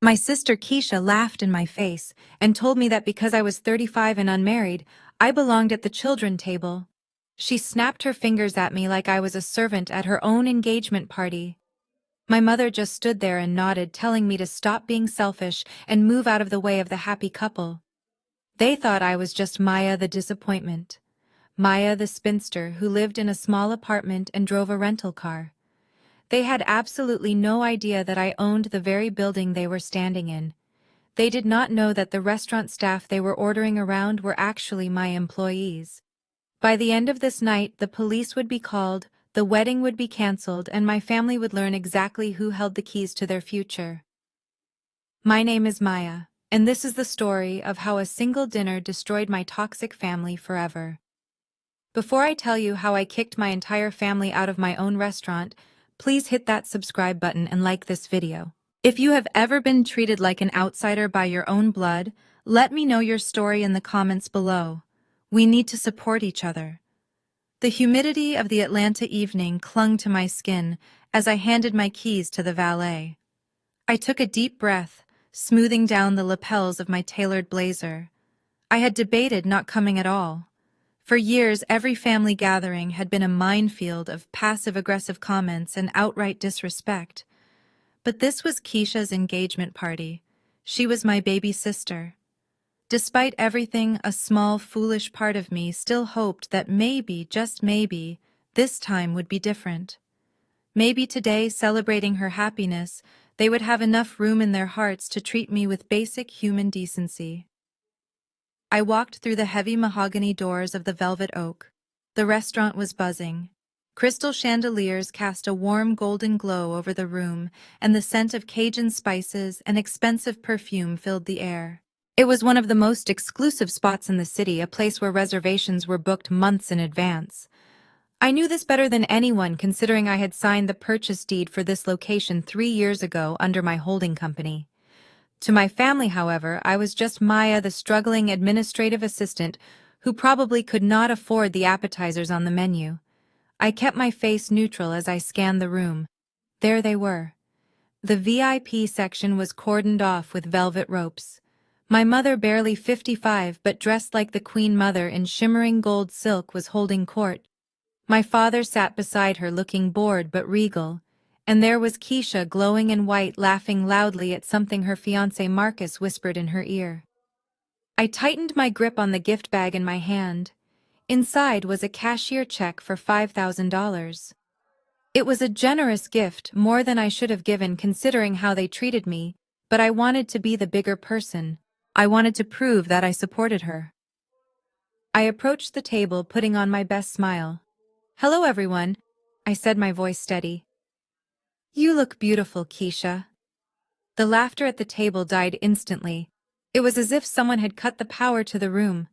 My sister Keisha laughed in my face and told me that because I was 35 and unmarried, I belonged at the children table. She snapped her fingers at me like I was a servant at her own engagement party. My mother just stood there and nodded, telling me to stop being selfish and move out of the way of the happy couple. They thought I was just Maya the disappointment. Maya the spinster who lived in a small apartment and drove a rental car. They had absolutely no idea that I owned the very building they were standing in. They did not know that the restaurant staff they were ordering around were actually my employees. By the end of this night, the police would be called, the wedding would be cancelled, and my family would learn exactly who held the keys to their future. My name is Maya, and this is the story of how a single dinner destroyed my toxic family forever. Before I tell you how I kicked my entire family out of my own restaurant, please hit that subscribe button and like this video. If you have ever been treated like an outsider by your own blood, let me know your story in the comments below. We need to support each other. The humidity of the Atlanta evening clung to my skin as I handed my keys to the valet. I took a deep breath, smoothing down the lapels of my tailored blazer. I had debated not coming at all. For years, every family gathering had been a minefield of passive-aggressive comments and outright disrespect. But this was Keisha's engagement party. She was my baby sister. Despite everything, a small, foolish part of me still hoped that maybe, just maybe, this time would be different. Maybe today, celebrating her happiness, they would have enough room in their hearts to treat me with basic human decency. I walked through the heavy mahogany doors of the Velvet Oak. The restaurant was buzzing. Crystal chandeliers cast a warm golden glow over the room, and the scent of Cajun spices and expensive perfume filled the air. It was one of the most exclusive spots in the city, a place where reservations were booked months in advance. I knew this better than anyone, considering I had signed the purchase deed for this location 3 years ago under my holding company. To my family, however, I was just Maya, the struggling administrative assistant who probably could not afford the appetizers on the menu. I kept my face neutral as I scanned the room. There they were. The VIP section was cordoned off with velvet ropes. My mother, barely 55 but dressed like the Queen Mother in shimmering gold silk, was holding court. My father sat beside her, looking bored but regal. And there was Keisha, glowing in white, laughing loudly at something her fiancé Marcus whispered in her ear. I tightened my grip on the gift bag in my hand. Inside was a cashier check for $5,000. It was a generous gift, more than I should have given considering how they treated me, but I wanted to be the bigger person. I wanted to prove that I supported her. I approached the table, putting on my best smile. "Hello, everyone," I said, my voice steady. "You look beautiful, Keisha." The laughter at the table died instantly. It was as if someone had cut the power to the room.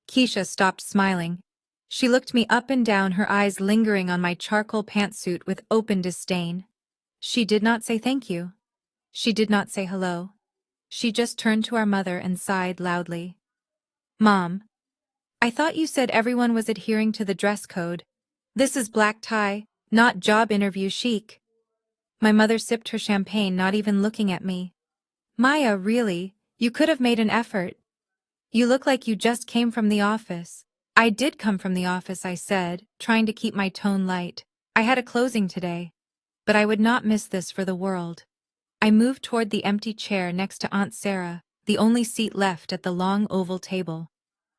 Keisha stopped smiling. She looked me up and down, her eyes lingering on my charcoal pantsuit with open disdain. She did not say thank you. She did not say hello. She just turned to our mother and sighed loudly. "Mom, I thought you said everyone was adhering to the dress code. This is black tie, not job interview chic." My mother sipped her champagne, not even looking at me. "Maya, really, you could have made an effort. You look like you just came from the office." "I did come from the office," I said, trying to keep my tone light. "I had a closing today. But I would not miss this for the world." I moved toward the empty chair next to Aunt Sarah, the only seat left at the long oval table.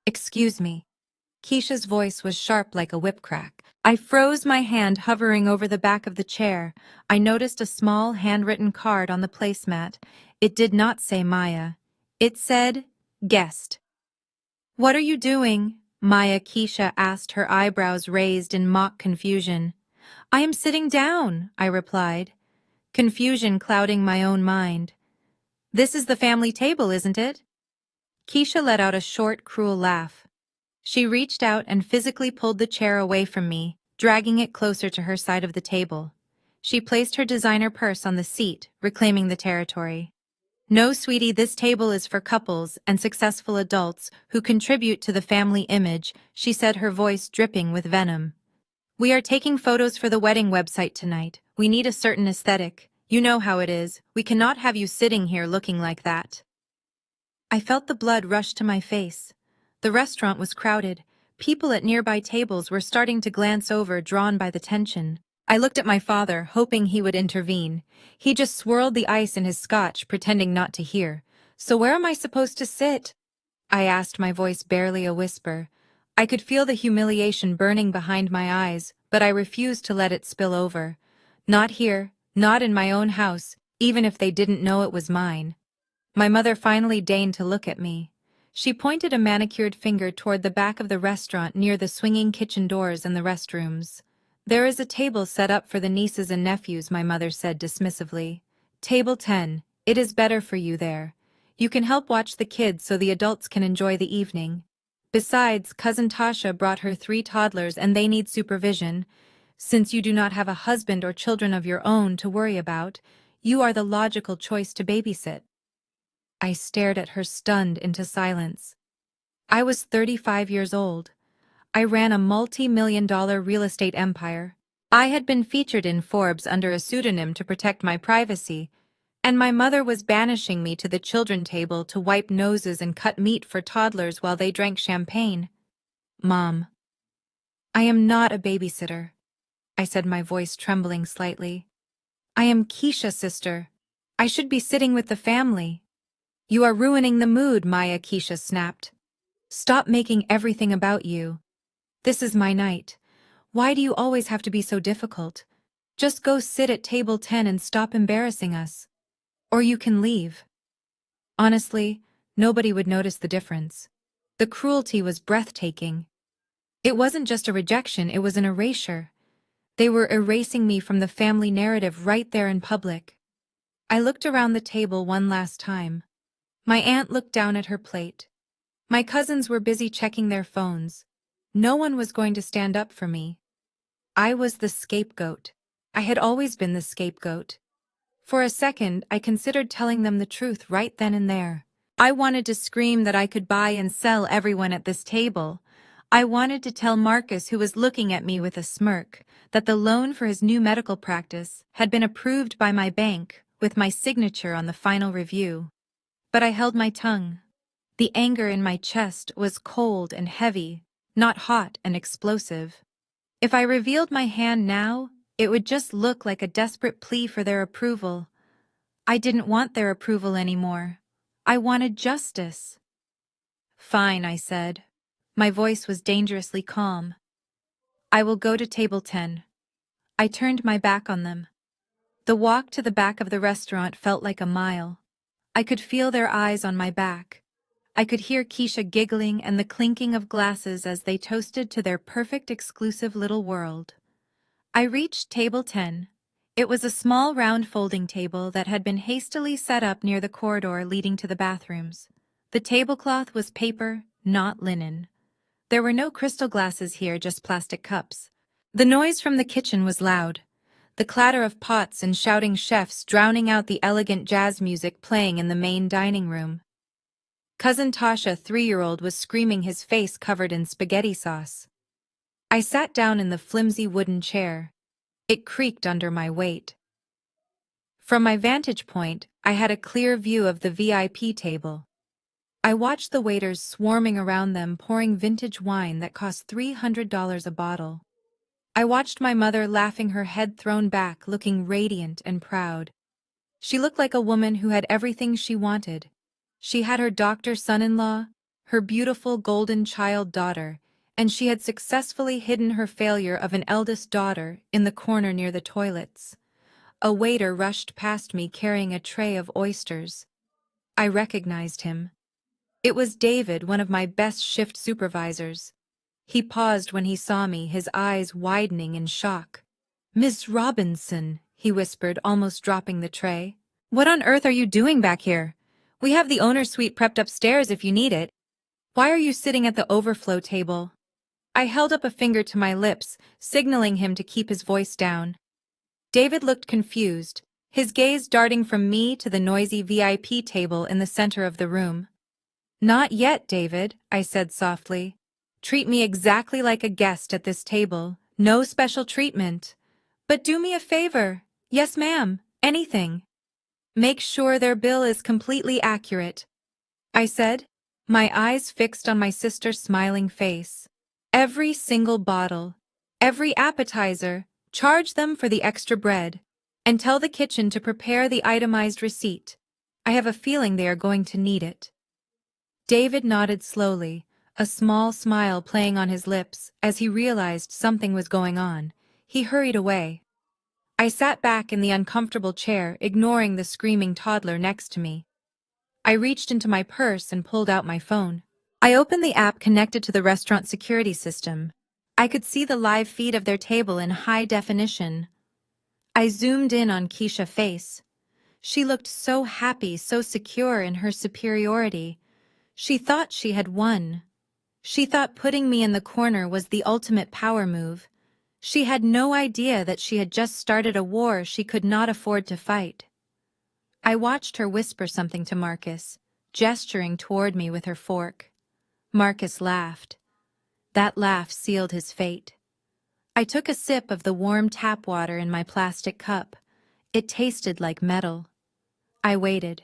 "Excuse me." Keisha's voice was sharp like a whip crack. I froze, my hand hovering over the back of the chair. I noticed a small handwritten card on the placemat. It did not say Maya. It said, "Guest." "What are you doing?" Maya, Keisha asked, her eyebrows raised in mock confusion. "I am sitting down," I replied, confusion clouding my own mind. "This is the family table, isn't it?" Keisha let out a short, cruel laugh. She reached out and physically pulled the chair away from me, dragging it closer to her side of the table. She placed her designer purse on the seat, reclaiming the territory. "No, sweetie, this table is for couples and successful adults who contribute to the family image," she said, her voice dripping with venom. "We are taking photos for the wedding website tonight. We need a certain aesthetic. You know how it is. We cannot have you sitting here looking like that. I felt the blood rush to my face. The restaurant was crowded. People at nearby tables were starting to glance over, drawn by the tension. I looked at my father, hoping he would intervene. He just swirled the ice in his scotch, pretending not to hear. So where am I supposed to sit? I asked, my voice barely a whisper. I could feel the humiliation burning behind my eyes, but I refused to let it spill over. Not here, not in my own house, even if they didn't know it was mine. My mother finally deigned to look at me. She pointed a manicured finger toward the back of the restaurant near the swinging kitchen doors and the restrooms. There is a table set up for the nieces and nephews, my mother said dismissively. Table 10, it is better for you there. You can help watch the kids so the adults can enjoy the evening. Besides, Cousin Tasha brought her 3 toddlers and they need supervision. Since you do not have a husband or children of your own to worry about, you are the logical choice to babysit. I stared at her, stunned into silence. I was 35 years old. I ran a multi-million-dollar real estate empire. I had been featured in Forbes under a pseudonym to protect my privacy, and my mother was banishing me to the children table to wipe noses and cut meat for toddlers while they drank champagne. Mom, I am not a babysitter, I said, my voice trembling slightly. I am Keisha's sister. I should be sitting with the family. You are ruining the mood, Maya, Keisha snapped. Stop making everything about you. This is my night. Why do you always have to be so difficult? Just go sit at table 10 and stop embarrassing us. Or you can leave. Honestly, nobody would notice the difference. The cruelty was breathtaking. It wasn't just a rejection, it was an erasure. They were erasing me from the family narrative right there in public. I looked around the table one last time. My aunt looked down at her plate. My cousins were busy checking their phones. No one was going to stand up for me. I was the scapegoat. I had always been the scapegoat. For a second, I considered telling them the truth right then and there. I wanted to scream that I could buy and sell everyone at this table. I wanted to tell Marcus, who was looking at me with a smirk, that the loan for his new medical practice had been approved by my bank, with my signature on the final review. But I held my tongue. The anger in my chest was cold and heavy, not hot and explosive. If I revealed my hand now, it would just look like a desperate plea for their approval. I didn't want their approval anymore. I wanted justice. Fine, I said. My voice was dangerously calm. I will go to table 10. I turned my back on them. The walk to the back of the restaurant felt like a mile. I could feel their eyes on my back. I could hear Keisha giggling and the clinking of glasses as they toasted to their perfect exclusive little world. I reached table 10. It was a small round folding table that had been hastily set up near the corridor leading to the bathrooms. The tablecloth was paper, not linen. There were no crystal glasses here, just plastic cups. The noise from the kitchen was loud. The clatter of pots and shouting chefs drowning out the elegant jazz music playing in the main dining room. Cousin Tasha, 3-year-old, was screaming, his face covered in spaghetti sauce. I sat down in the flimsy wooden chair. It creaked under my weight. From my vantage point, I had a clear view of the VIP table. I watched the waiters swarming around them, pouring vintage wine that cost $300 a bottle. I watched my mother laughing, her head thrown back, looking radiant and proud. She looked like a woman who had everything she wanted. She had her doctor son-in-law, her beautiful golden child daughter, and she had successfully hidden her failure of an eldest daughter in the corner near the toilets. A waiter rushed past me carrying a tray of oysters. I recognized him. It was David, one of my best shift supervisors. He paused when he saw me, his eyes widening in shock. "Miss Robinson," he whispered, almost dropping the tray. "What on earth are you doing back here? We have the owner's suite prepped upstairs if you need it. Why are you sitting at the overflow table?" I held up a finger to my lips, signaling him to keep his voice down. David looked confused, his gaze darting from me to the noisy VIP table in the center of the room. "Not yet, David," I said softly. "Treat me exactly like a guest at this table. No special treatment. But do me a favor." "Yes, ma'am," Anything. Make sure their bill is completely accurate, I said, my eyes fixed on my sister's smiling face. Every single bottle, every appetizer, charge them for the extra bread, and tell the kitchen to prepare the itemized receipt. I have a feeling they are going to need it. David nodded slowly, a small smile playing on his lips as he realized something was going on. He hurried away. I sat back in the uncomfortable chair, ignoring the screaming toddler next to me. I reached into my purse and pulled out my phone. I opened the app connected to the restaurant security system. I could see the live feed of their table in high definition. I zoomed in on Keisha's face. She looked so happy, so secure in her superiority. She thought she had won. She thought putting me in the corner was the ultimate power move. She had no idea that she had just started a war she could not afford to fight. I watched her whisper something to Marcus, gesturing toward me with her fork. Marcus laughed. That laugh sealed his fate. I took a sip of the warm tap water in my plastic cup. It tasted like metal. I waited.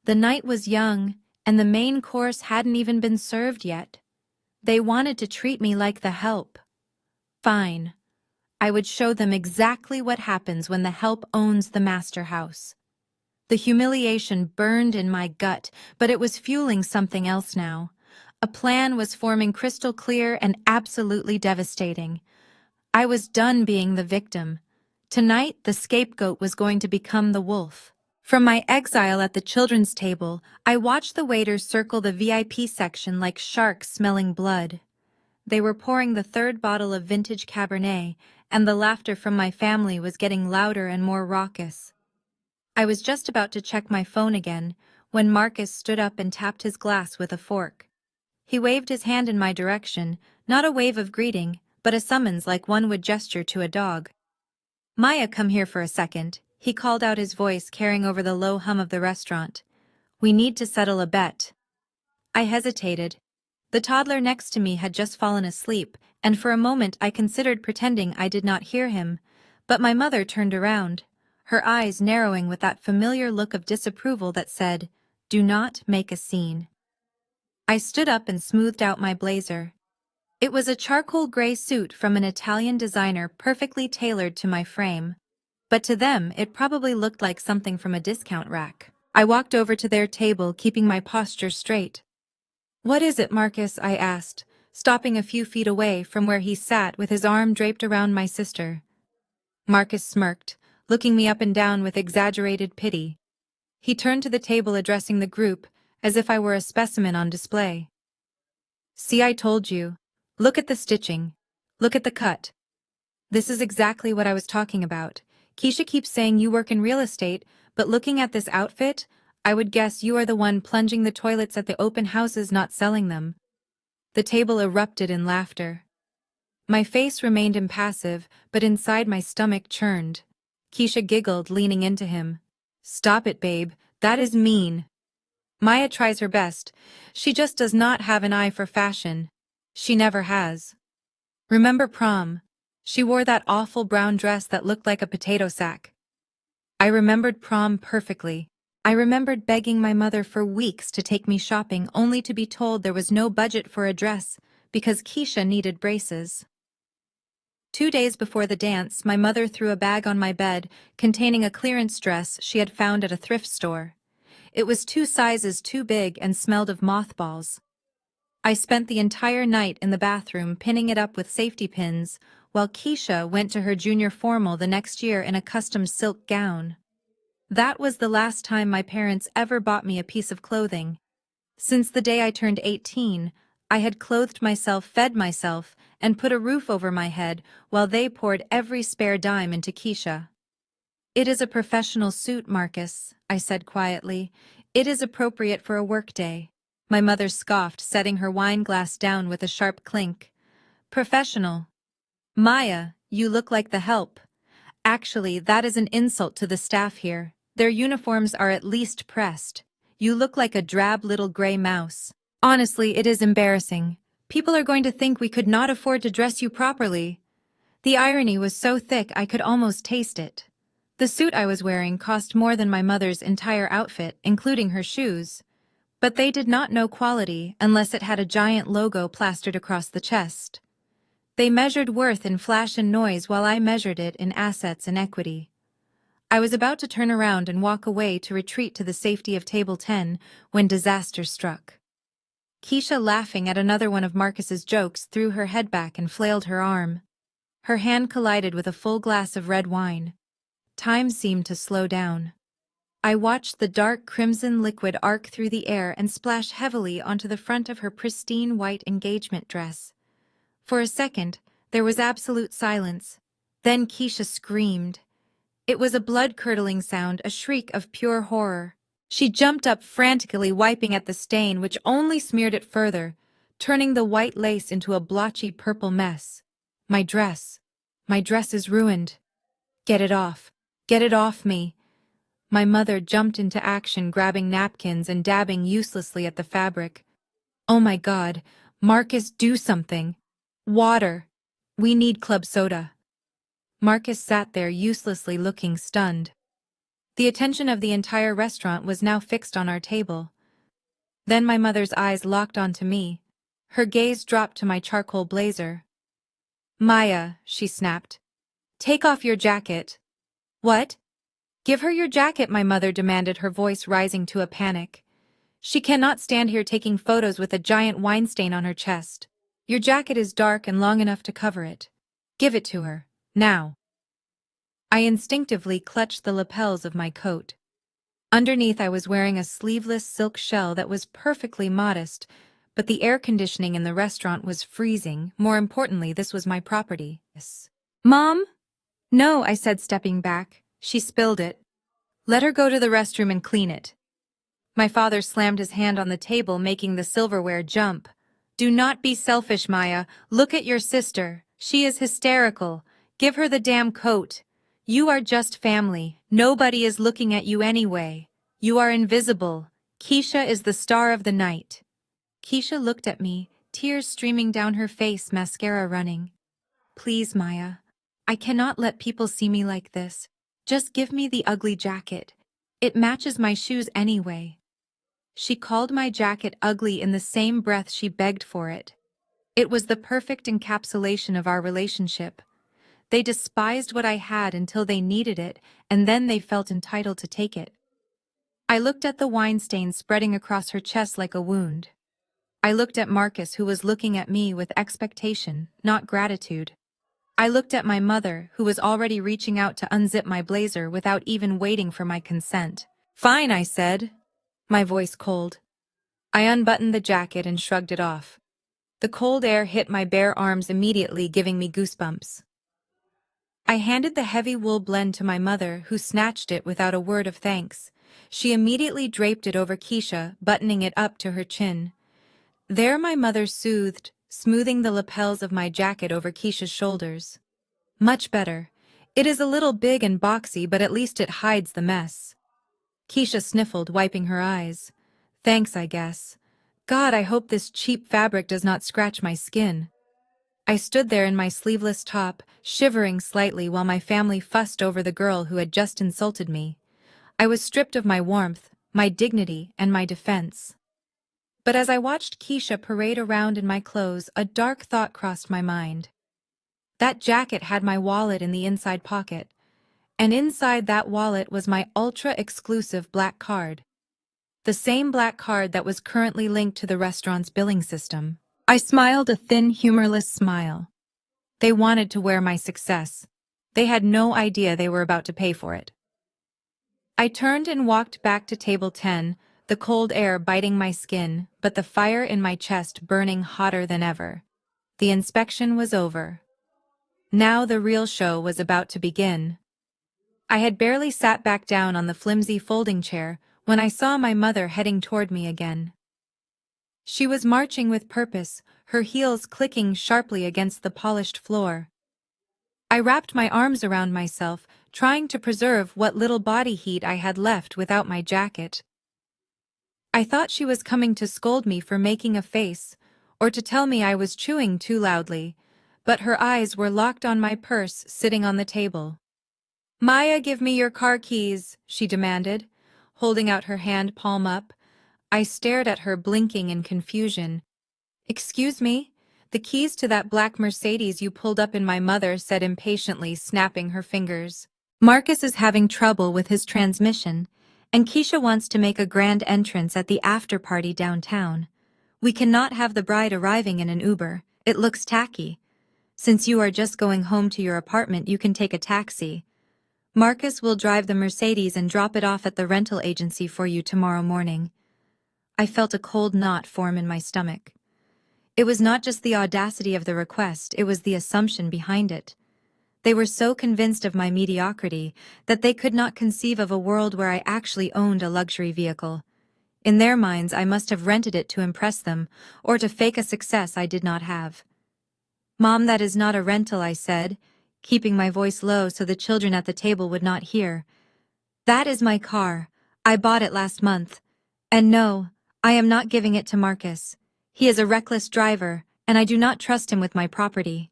The night was young, and the main course hadn't even been served yet. They wanted to treat me like the help. Fine. I would show them exactly what happens when the help owns the master house. The humiliation burned in my gut, but it was fueling something else now. A plan was forming crystal clear and absolutely devastating. I was done being the victim. Tonight, the scapegoat was going to become the wolf. From my exile at the children's table, I watched the waiters circle the VIP section like sharks smelling blood. They were pouring the third bottle of vintage Cabernet, and the laughter from my family was getting louder and more raucous. I was just about to check my phone again when Marcus stood up and tapped his glass with a fork. He waved his hand in my direction, not a wave of greeting, but a summons like one would gesture to a dog. Maya, come here for a second, he called out, his voice carrying over the low hum of the restaurant. We need to settle a bet. I hesitated. The toddler next to me had just fallen asleep, and for a moment I considered pretending I did not hear him, but my mother turned around, her eyes narrowing with that familiar look of disapproval that said, "Do not make a scene." I stood up and smoothed out my blazer. It was a charcoal gray suit from an Italian designer perfectly tailored to my frame, but to them it probably looked like something from a discount rack. I walked over to their table, keeping my posture straight. "What is it, Marcus?" I asked, stopping a few feet away from where he sat with his arm draped around my sister. Marcus smirked, looking me up and down with exaggerated pity. He turned to the table, addressing the group, as if I were a specimen on display. "See, I told you. Look at the stitching. Look at the cut. This is exactly what I was talking about. Keisha keeps saying you work in real estate, but looking at this outfit, I would guess you are the one plunging the toilets at the open houses, not selling them." The table erupted in laughter. My face remained impassive, but inside my stomach churned. Keisha giggled, leaning into him. "Stop it, babe. That is mean." Maya tries her best. She just does not have an eye for fashion. She never has. Remember prom? She wore that awful brown dress that looked like a potato sack. I remembered prom perfectly. I remembered begging my mother for weeks to take me shopping, only to be told there was no budget for a dress because Keisha needed braces. 2 days before the dance, my mother threw a bag on my bed containing a clearance dress she had found at a thrift store. It was 2 sizes too big and smelled of mothballs. I spent the entire night in the bathroom pinning it up with safety pins, while Keisha went to her junior formal the next year in a custom silk gown. That was the last time my parents ever bought me a piece of clothing. Since the day I turned 18, I had clothed myself, fed myself, and put a roof over my head while they poured every spare dime into Keisha. "It is a professional suit, Marcus," I said quietly. "It is appropriate for a workday." My mother scoffed, setting her wine glass down with a sharp clink. "Professional? Maya, you look like the help. Actually, that is an insult to the staff here. Their uniforms are at least pressed. You look like a drab little gray mouse. Honestly, it is embarrassing. People are going to think we could not afford to dress you properly." The irony was so thick I could almost taste it. The suit I was wearing cost more than my mother's entire outfit, including her shoes. But they did not know quality unless it had a giant logo plastered across the chest. They measured worth in flash and noise while I measured it in assets and equity. I was about to turn around and walk away to retreat to the safety of table 10 when disaster struck. Keisha, laughing at another one of Marcus's jokes, threw her head back and flailed her arm. Her hand collided with a full glass of red wine. Time seemed to slow down. I watched the dark crimson liquid arc through the air and splash heavily onto the front of her pristine white engagement dress. For a second, there was absolute silence. Then Keisha screamed. It was a blood-curdling sound, a shriek of pure horror. She jumped up frantically, wiping at the stain, which only smeared it further, turning the white lace into a blotchy purple mess. My dress. My dress is ruined. Get it off. Get it off me. My mother jumped into action, grabbing napkins and dabbing uselessly at the fabric. Oh my God, Marcus, do something. Water. We need club soda. Marcus sat there uselessly, looking stunned. The attention of the entire restaurant was now fixed on our table. Then my mother's eyes locked onto me. Her gaze dropped to my charcoal blazer. Maya, she snapped. Take off your jacket. What? Give her your jacket, my mother demanded, her voice rising to a panic. She cannot stand here taking photos with a giant wine stain on her chest. Your jacket is dark and long enough to cover it. Give it to her, now. I instinctively clutched the lapels of my coat. Underneath, I was wearing a sleeveless silk shell that was perfectly modest, but the air conditioning in the restaurant was freezing. More importantly, this was my property. Mom? No, I said, stepping back. She spilled it. Let her go to the restroom and clean it. My father slammed his hand on the table, making the silverware jump. Do not be selfish, Maya. Look at your sister. She is hysterical. Give her the damn coat. You are just family. Nobody is looking at you anyway. You are invisible. Keisha is the star of the night. Keisha looked at me, tears streaming down her face, mascara running. Please, Maya. I cannot let people see me like this. Just give me the ugly jacket. It matches my shoes anyway. She called my jacket ugly in the same breath she begged for it. It was the perfect encapsulation of our relationship. They despised what I had until they needed it, and then they felt entitled to take it. I looked at the wine stain spreading across her chest like a wound. I looked at Marcus, who was looking at me with expectation, not gratitude. I looked at my mother, who was already reaching out to unzip my blazer without even waiting for my consent. Fine, I said, my voice cold. I unbuttoned the jacket and shrugged it off. The cold air hit my bare arms immediately, giving me goosebumps. I handed the heavy wool blend to my mother, who snatched it without a word of thanks. She immediately draped it over Keisha, buttoning it up to her chin. There my mother soothed, smoothing the lapels of my jacket over Keisha's shoulders. Much better. It is a little big and boxy, but at least it hides the mess. Keisha sniffled, wiping her eyes. Thanks, I guess. God, I hope this cheap fabric does not scratch my skin. I stood there in my sleeveless top, shivering slightly while my family fussed over the girl who had just insulted me. I was stripped of my warmth, my dignity, and my defense. But as I watched Keisha parade around in my clothes, a dark thought crossed my mind. That jacket had my wallet in the inside pocket, and inside that wallet was my ultra-exclusive black card. The same black card that was currently linked to the restaurant's billing system. I smiled a thin, humorless smile. They wanted to wear my success. They had no idea they were about to pay for it. I turned and walked back to table 10, the cold air biting my skin, but the fire in my chest burning hotter than ever. The inspection was over. Now the real show was about to begin. I had barely sat back down on the flimsy folding chair when I saw my mother heading toward me again. She was marching with purpose, her heels clicking sharply against the polished floor. I wrapped my arms around myself, trying to preserve what little body heat I had left without my jacket. I thought she was coming to scold me for making a face, or to tell me I was chewing too loudly, but her eyes were locked on my purse sitting on the table. Maya, give me your car keys, she demanded, holding out her hand palm up. I stared at her, blinking in confusion. Excuse me? The keys to that black Mercedes you pulled up in, my mother said impatiently, snapping her fingers. Marcus is having trouble with his transmission, and Keisha wants to make a grand entrance at the after-party downtown. We cannot have the bride arriving in an Uber. It looks tacky. Since you are just going home to your apartment, you can take a taxi. Marcus will drive the Mercedes and drop it off at the rental agency for you tomorrow morning. I felt a cold knot form in my stomach. It was not just the audacity of the request, it was the assumption behind it. They were so convinced of my mediocrity that they could not conceive of a world where I actually owned a luxury vehicle. In their minds, I must have rented it to impress them, or to fake a success I did not have. Mom, that is not a rental, I said, keeping my voice low so the children at the table would not hear. That is my car. I bought it last month. And no, I am not giving it to Marcus. He is a reckless driver, and I do not trust him with my property.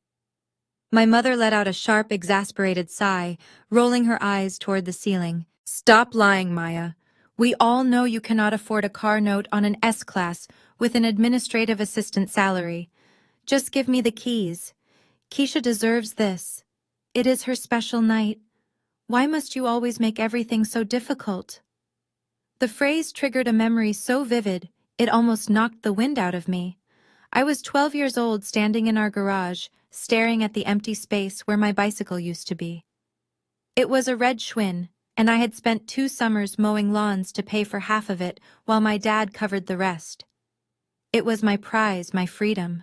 My mother let out a sharp, exasperated sigh, rolling her eyes toward the ceiling. Stop lying, Maya. We all know you cannot afford a car note on an S-Class with an administrative assistant salary. Just give me the keys. Keisha deserves this. It is her special night. Why must you always make everything so difficult? The phrase triggered a memory so vivid, it almost knocked the wind out of me. I was 12 years old, standing in our garage, staring at the empty space where my bicycle used to be. It was a red Schwinn, and I had spent 2 summers mowing lawns to pay for half of it while my dad covered the rest. It was my prize, my freedom.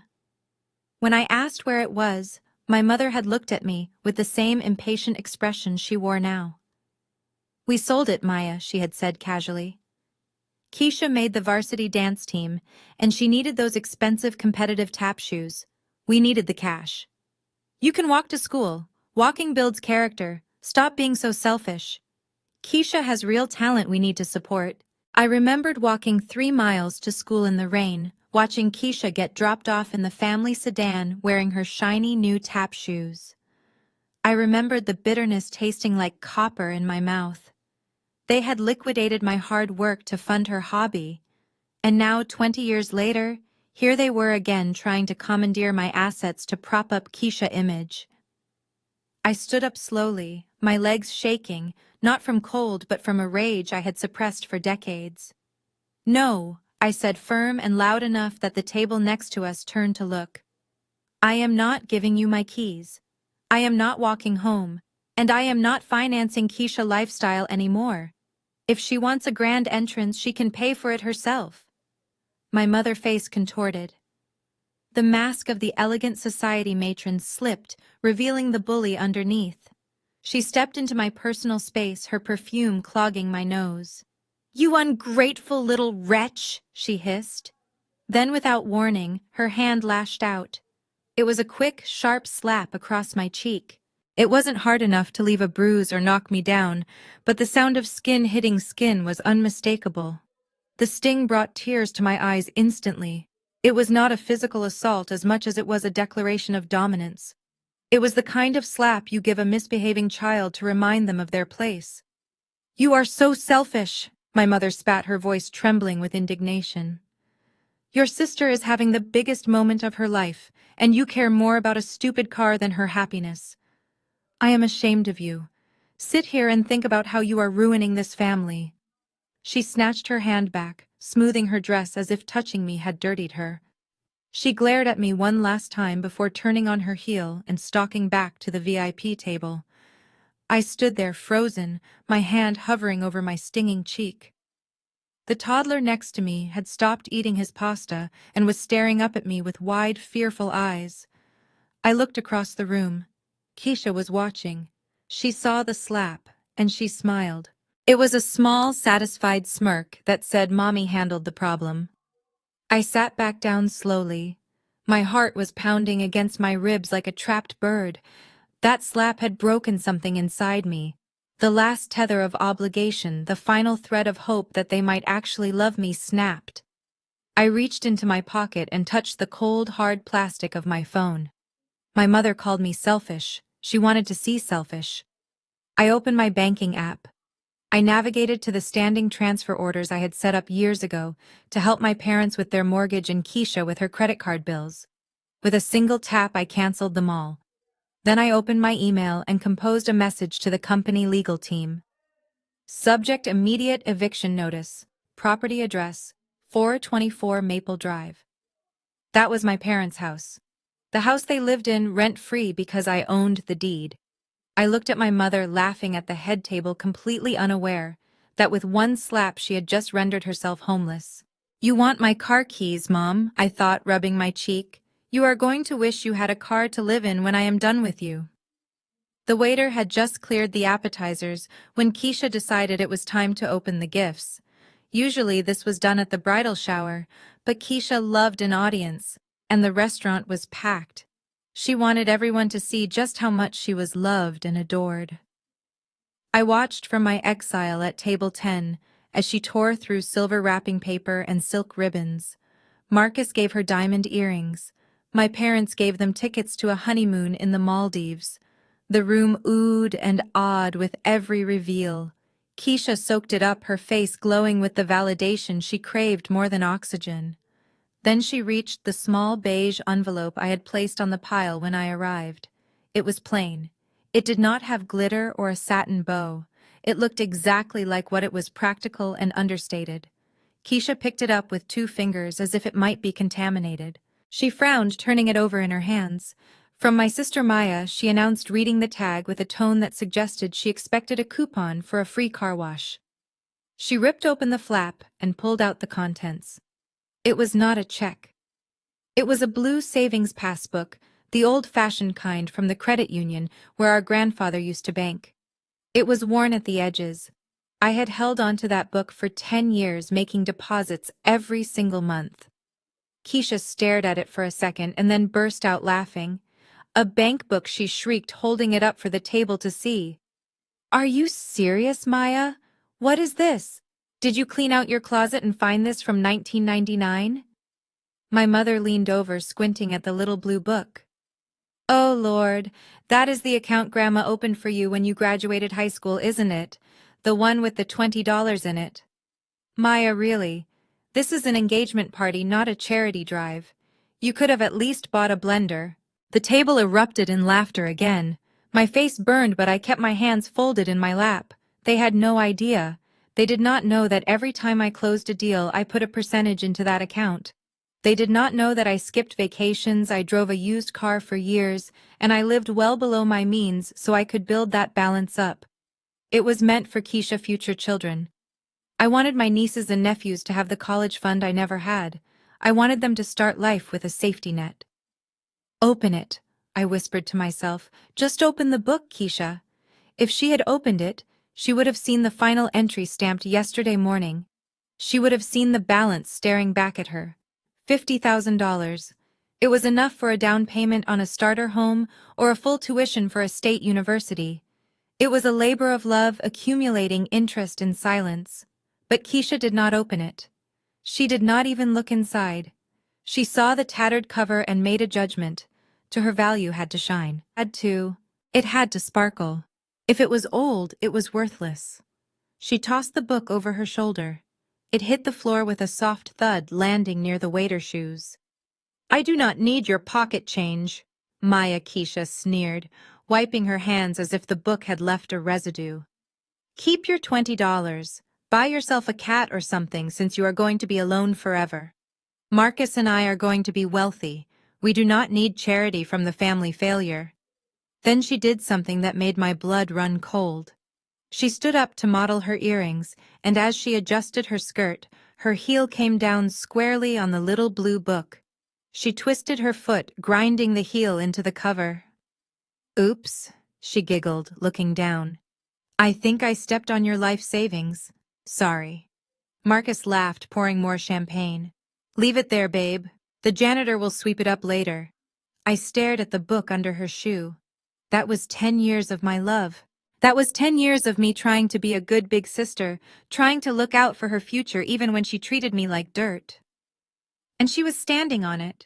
When I asked where it was, my mother had looked at me with the same impatient expression she wore now. We sold it, Maya, she had said casually. Keisha made the varsity dance team, and she needed those expensive competitive tap shoes. We needed the cash. You can walk to school. Walking builds character. Stop being so selfish. Keisha has real talent we need to support. I remembered walking 3 miles to school in the rain, watching Keisha get dropped off in the family sedan wearing her shiny new tap shoes. I remembered the bitterness tasting like copper in my mouth. They had liquidated my hard work to fund her hobby, and now, 20 years later, here they were again trying to commandeer my assets to prop up Keisha's image. I stood up slowly, my legs shaking, not from cold but from a rage I had suppressed for decades. No, I said, firm and loud enough that the table next to us turned to look. I am not giving you my keys. I am not walking home, and I am not financing Keisha's lifestyle anymore. If she wants a grand entrance, she can pay for it herself. My mother's face contorted. The mask of the elegant society matron slipped, revealing the bully underneath. She stepped into my personal space, her perfume clogging my nose. You ungrateful little wretch, she hissed. Then, without warning, her hand lashed out. It was a quick, sharp slap across my cheek. It wasn't hard enough to leave a bruise or knock me down, but the sound of skin hitting skin was unmistakable. The sting brought tears to my eyes instantly. It was not a physical assault as much as it was a declaration of dominance. It was the kind of slap you give a misbehaving child to remind them of their place. You are so selfish, my mother spat, her voice trembling with indignation. Your sister is having the biggest moment of her life, and you care more about a stupid car than her happiness. I am ashamed of you. Sit here and think about how you are ruining this family. She snatched her hand back, smoothing her dress as if touching me had dirtied her. She glared at me one last time before turning on her heel and stalking back to the VIP table. I stood there frozen, my hand hovering over my stinging cheek. The toddler next to me had stopped eating his pasta and was staring up at me with wide, fearful eyes. I looked across the room. Keisha was watching. She saw the slap, and she smiled. It was a small, satisfied smirk that said Mommy handled the problem. I sat back down slowly. My heart was pounding against my ribs like a trapped bird. That slap had broken something inside me. The last tether of obligation, the final thread of hope that they might actually love me, snapped. I reached into my pocket and touched the cold, hard plastic of my phone. My mother called me selfish. She wanted to see selfish. I opened my banking app. I navigated to the standing transfer orders I had set up years ago to help my parents with their mortgage and Keisha with her credit card bills. With a single tap, I canceled them all. Then I opened my email and composed a message to the company legal team. Subject: immediate eviction notice. Property address: 424 Maple Drive. That was my parents' house. The house they lived in rent-free because I owned the deed. I looked at my mother laughing at the head table, completely unaware that with one slap she had just rendered herself homeless. "You want my car keys, Mom," I thought, rubbing my cheek. "You are going to wish you had a car to live in when I am done with you." The waiter had just cleared the appetizers when Keisha decided it was time to open the gifts. Usually this was done at the bridal shower, but Keisha loved an audience, and the restaurant was packed. She wanted everyone to see just how much she was loved and adored. I watched from my exile at table 10 as she tore through silver wrapping paper and silk ribbons. Marcus gave her diamond earrings. My parents gave them tickets to a honeymoon in the Maldives. The room oohed and awed with every reveal. Keisha soaked it up, her face glowing with the validation she craved more than oxygen. Then she reached the small beige envelope I had placed on the pile when I arrived. It was plain. It did not have glitter or a satin bow. It looked exactly like what it was, practical and understated. Keisha picked it up with 2 fingers as if it might be contaminated. She frowned, turning it over in her hands. "From my sister Maya," she announced, reading the tag with a tone that suggested she expected a coupon for a free car wash. She ripped open the flap and pulled out the contents. It was not a check. It was a blue savings passbook, the old-fashioned kind from the credit union where our grandfather used to bank. It was worn at the edges. I had held onto that book for 10 years, making deposits every single month. Keisha stared at it for a second and then burst out laughing. "A bank book," she shrieked, holding it up for the table to see. "Are you serious, Maya? What is this? Did you clean out your closet and find this from 1999? My mother leaned over, squinting at the little blue book. "Oh, Lord, that is the account Grandma opened for you when you graduated high school, isn't it? The one with the $20 in it." "Maya, really? This is an engagement party, not a charity drive. You could have at least bought a blender." The table erupted in laughter again. My face burned, but I kept my hands folded in my lap. They had no idea. They did not know that every time I closed a deal, I put a percentage into that account. They did not know that I skipped vacations, I drove a used car for years, and I lived well below my means so I could build that balance up. It was meant for Keisha's future children. I wanted my nieces and nephews to have the college fund I never had. I wanted them to start life with a safety net. "Open it," I whispered to myself. "Just open the book, Keisha." If she had opened it, she would have seen the final entry stamped yesterday morning. She would have seen the balance staring back at her. $50,000. It was enough for a down payment on a starter home or a full tuition for a state university. It was a labor of love, accumulating interest in silence. But Keisha did not open it. She did not even look inside. She saw the tattered cover and made a judgment. To her, value had to shine. It had to sparkle. If it was old, it was worthless. She tossed the book over her shoulder. It hit the floor with a soft thud, landing near the waiter's shoes. "I do not need your pocket change," Maya, Keisha sneered, wiping her hands as if the book had left a residue. "Keep your $20. Buy yourself a cat or something, since you are going to be alone forever. Marcus and I are going to be wealthy. We do not need charity from the family failure." Then she did something that made my blood run cold. She stood up to model her earrings, and as she adjusted her skirt, her heel came down squarely on the little blue book. She twisted her foot, grinding the heel into the cover. "Oops," she giggled, looking down. "I think I stepped on your life savings. Sorry." Marcus laughed, pouring more champagne. "Leave it there, babe. The janitor will sweep it up later." I stared at the book under her shoe. That was 10 years of my love. That was 10 years of me trying to be a good big sister, trying to look out for her future even when she treated me like dirt. And she was standing on it.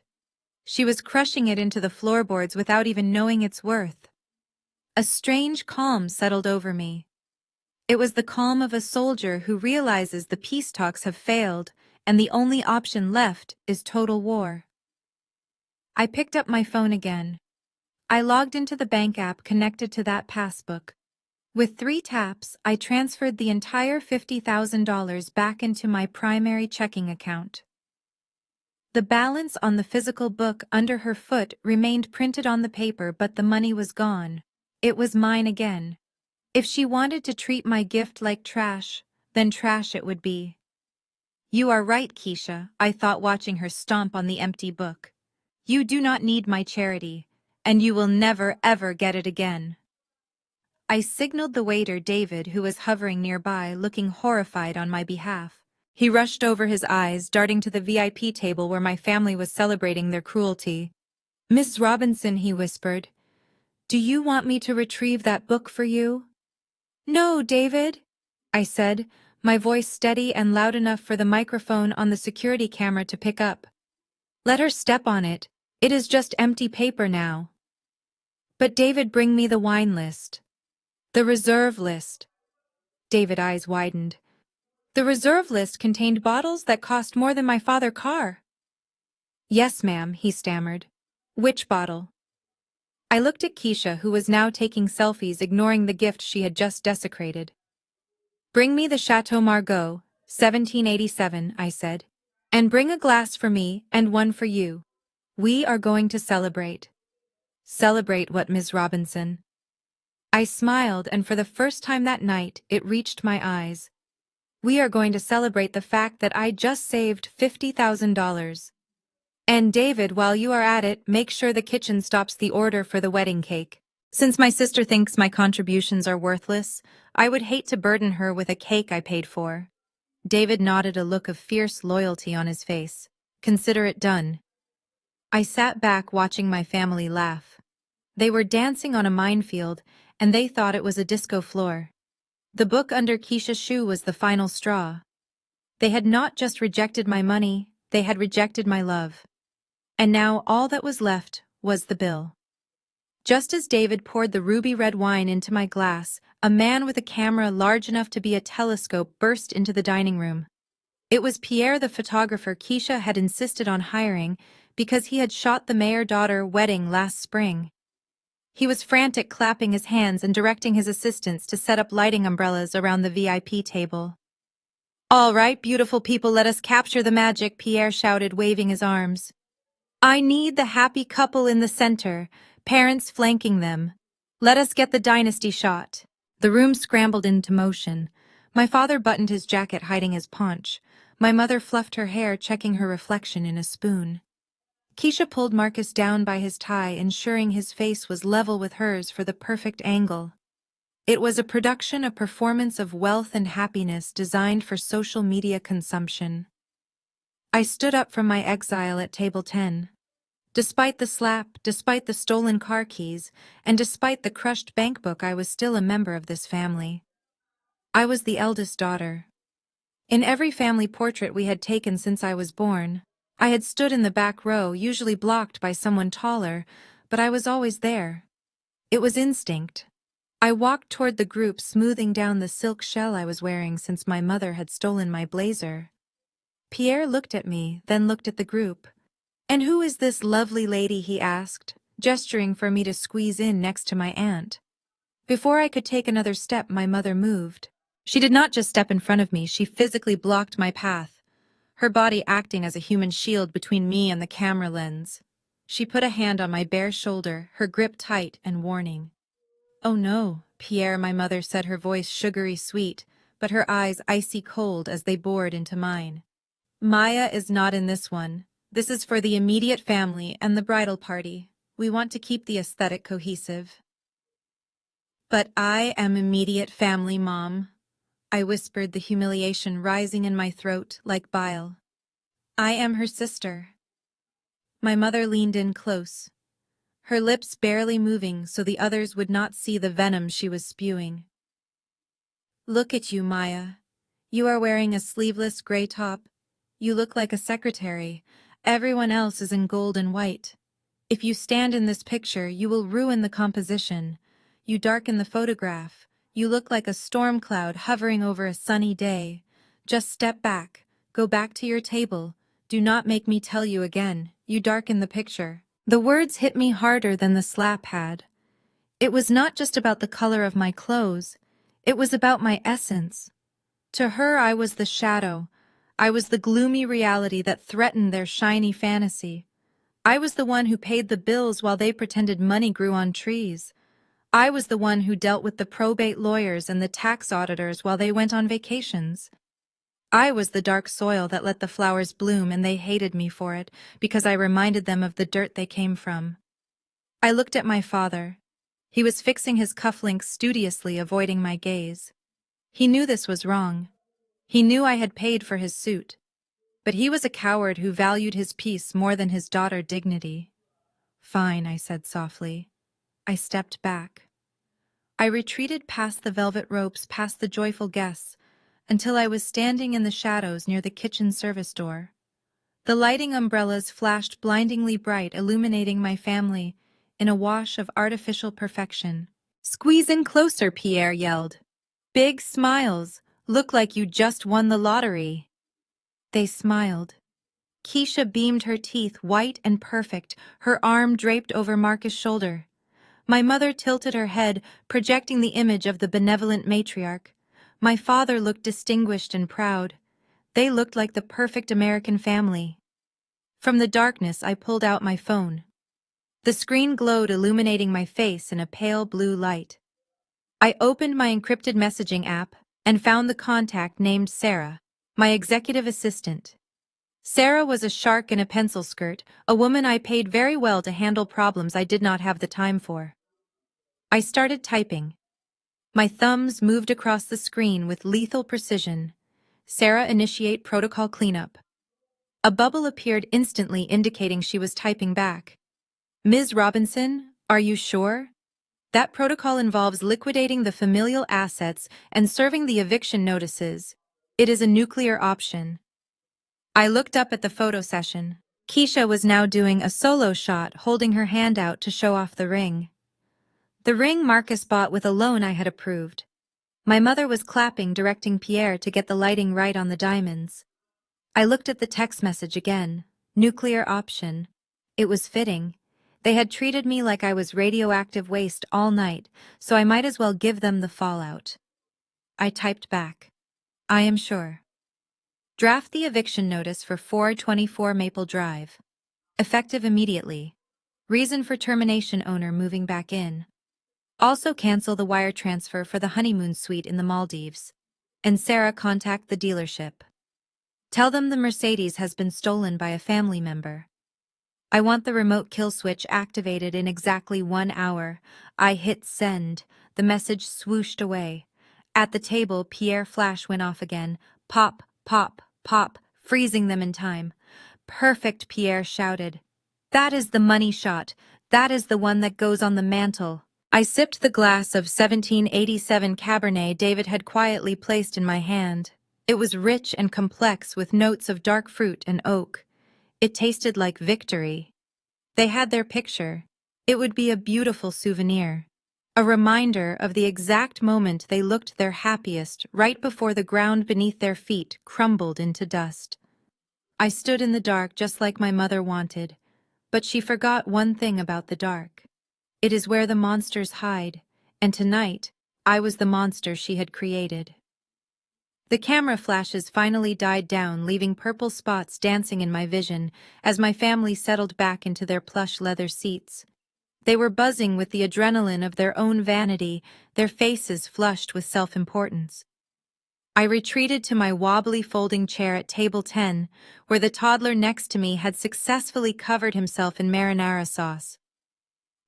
She was crushing it into the floorboards without even knowing its worth. A strange calm settled over me. It was the calm of a soldier who realizes the peace talks have failed, and the only option left is total war. I picked up my phone again. I logged into the bank app connected to that passbook. With 3 taps, I transferred the entire $50,000 back into my primary checking account. The balance on the physical book under her foot remained printed on the paper, but the money was gone. It was mine again. If she wanted to treat my gift like trash, then trash it would be. You are right, Keisha, I thought, watching her stomp on the empty book. You do not need my charity, and you will never ever get it again. I signaled the waiter, David, who was hovering nearby, looking horrified on my behalf. He rushed over, his eyes darting to the VIP table where my family was celebrating their cruelty. Miss Robinson, he whispered, do you want me to retrieve that book for you? No, David, I said, my voice steady and loud enough for the microphone on the security camera to pick up. Let her step on it. It is just empty paper now. But David, bring me the wine list. The reserve list. David's eyes widened. The reserve list contained bottles that cost more than my father's car. Yes, ma'am, he stammered. Which bottle? I looked at Keisha, who was now taking selfies, ignoring the gift she had just desecrated. Bring me the Chateau Margaux, 1787, I said. And bring a glass for me and one for you. We are going to celebrate. Celebrate what, Ms. Robinson? I smiled, and for the first time that night, it reached my eyes. We are going to celebrate the fact that I just saved $50,000. And David, while you are at it, make sure the kitchen stops the order for the wedding cake. Since my sister thinks my contributions are worthless, I would hate to burden her with a cake I paid for. David nodded, a look of fierce loyalty on his face. Consider it done. I sat back watching my family laugh. They were dancing on a minefield, and they thought it was a disco floor. The book under Keisha's shoe was the final straw. They had not just rejected my money, they had rejected my love. And now all that was left was the bill. Just as David poured the ruby-red wine into my glass, a man with a camera large enough to be a telescope burst into the dining room. It was Pierre, the photographer Keisha had insisted on hiring because he had shot the mayor's wedding last spring. He was frantic, clapping his hands and directing his assistants to set up lighting umbrellas around the VIP table. All right, beautiful people, let us capture the magic, Pierre shouted, waving his arms. I need the happy couple in the center, parents flanking them. Let us get the dynasty shot. The room scrambled into motion. My father buttoned his jacket, hiding his paunch. My mother fluffed her hair, checking her reflection in a spoon. Keisha pulled Marcus down by his tie, ensuring his face was level with hers for the perfect angle. It was a production, a performance of wealth and happiness designed for social media consumption. I stood up from my exile at table 10. Despite the slap, despite the stolen car keys, and despite the crushed bank book, I was still a member of this family. I was the eldest daughter. In every family portrait we had taken since I was born, I had stood in the back row, usually blocked by someone taller, but I was always there. It was instinct. I walked toward the group, smoothing down the silk shell I was wearing since my mother had stolen my blazer. Pierre looked at me, then looked at the group. And who is this lovely lady, he asked, gesturing for me to squeeze in next to my aunt. Before I could take another step, my mother moved. She did not just step in front of me, she physically blocked my path, her body acting as a human shield between me and the camera lens. She put a hand on my bare shoulder, her grip tight and warning. Oh no, Pierre, my mother said, her voice sugary sweet, but her eyes icy cold as they bored into mine. Maya is not in this one. This is for the immediate family and the bridal party. We want to keep the aesthetic cohesive. But I am immediate family, Mom. I whispered, the humiliation rising in my throat like bile. I am her sister. My mother leaned in close, her lips barely moving so the others would not see the venom she was spewing. Look at you, Maya. You are wearing a sleeveless gray top. You look like a secretary. Everyone else is in gold and white. If you stand in this picture, you will ruin the composition. You darken the photograph. You look like a storm cloud hovering over a sunny day. Just step back. Go back to your table. Do not make me tell you again. You darken the picture. The words hit me harder than the slap had. It was not just about the color of my clothes. It was about my essence. To her, I was the shadow. I was the gloomy reality that threatened their shiny fantasy. I was the one who paid the bills while they pretended money grew on trees. I was the one who dealt with the probate lawyers and the tax auditors while they went on vacations. I was the dark soil that let the flowers bloom, and they hated me for it because I reminded them of the dirt they came from. I looked at my father. He was fixing his cufflinks studiously, avoiding my gaze. He knew this was wrong. He knew I had paid for his suit. But he was a coward who valued his peace more than his daughter's dignity. "Fine," I said softly. I stepped back. I retreated past the velvet ropes, past the joyful guests, until I was standing in the shadows near the kitchen service door. The lighting umbrellas flashed blindingly bright, illuminating my family in a wash of artificial perfection. "Squeeze in closer," Pierre yelled. "Big smiles. Look like you just won the lottery." They smiled. Keisha beamed, her teeth white and perfect, her arm draped over Marcus' shoulder. My mother tilted her head, projecting the image of the benevolent matriarch. My father looked distinguished and proud. They looked like the perfect American family. From the darkness, I pulled out my phone. The screen glowed, illuminating my face in a pale blue light. I opened my encrypted messaging app and found the contact named Sarah, my executive assistant. Sarah was a shark in a pencil skirt, a woman I paid very well to handle problems I did not have the time for. I started typing. My thumbs moved across the screen with lethal precision. "Sarah, initiate protocol cleanup." A bubble appeared instantly, indicating she was typing back. "Ms. Robinson, are you sure? That protocol involves liquidating the familial assets and serving the eviction notices. It is a nuclear option." I looked up at the photo session. Keisha was now doing a solo shot, holding her hand out to show off the ring. The ring Marcus bought with a loan I had approved. My mother was clapping, directing Pierre to get the lighting right on the diamonds. I looked at the text message again. Nuclear option. It was fitting. They had treated me like I was radioactive waste all night, so I might as well give them the fallout. I typed back. "I am sure. Draft the eviction notice for 424 Maple Drive. Effective immediately. Reason for termination: owner moving back in. Also cancel the wire transfer for the honeymoon suite in the Maldives. And Sarah, contact the dealership. Tell them the Mercedes has been stolen by a family member. I want the remote kill switch activated in exactly 1 hour." I hit send. The message swooshed away. At the table, Pierre's flash went off again. Pop, pop, pop, freezing them in time. "Perfect," Pierre shouted. "That is the money shot. That is the one that goes on the mantle." I sipped the glass of 1787 Cabernet David had quietly placed in my hand. It was rich and complex, with notes of dark fruit and oak. It tasted like victory. They had their picture. It would be a beautiful souvenir. A reminder of the exact moment they looked their happiest, right before the ground beneath their feet crumbled into dust. I stood in the dark just like my mother wanted, but she forgot one thing about the dark. It is where the monsters hide, and tonight, I was the monster she had created. The camera flashes finally died down, leaving purple spots dancing in my vision as my family settled back into their plush leather seats. They were buzzing with the adrenaline of their own vanity, their faces flushed with self-importance. I retreated to my wobbly folding chair at table 10, where the toddler next to me had successfully covered himself in marinara sauce.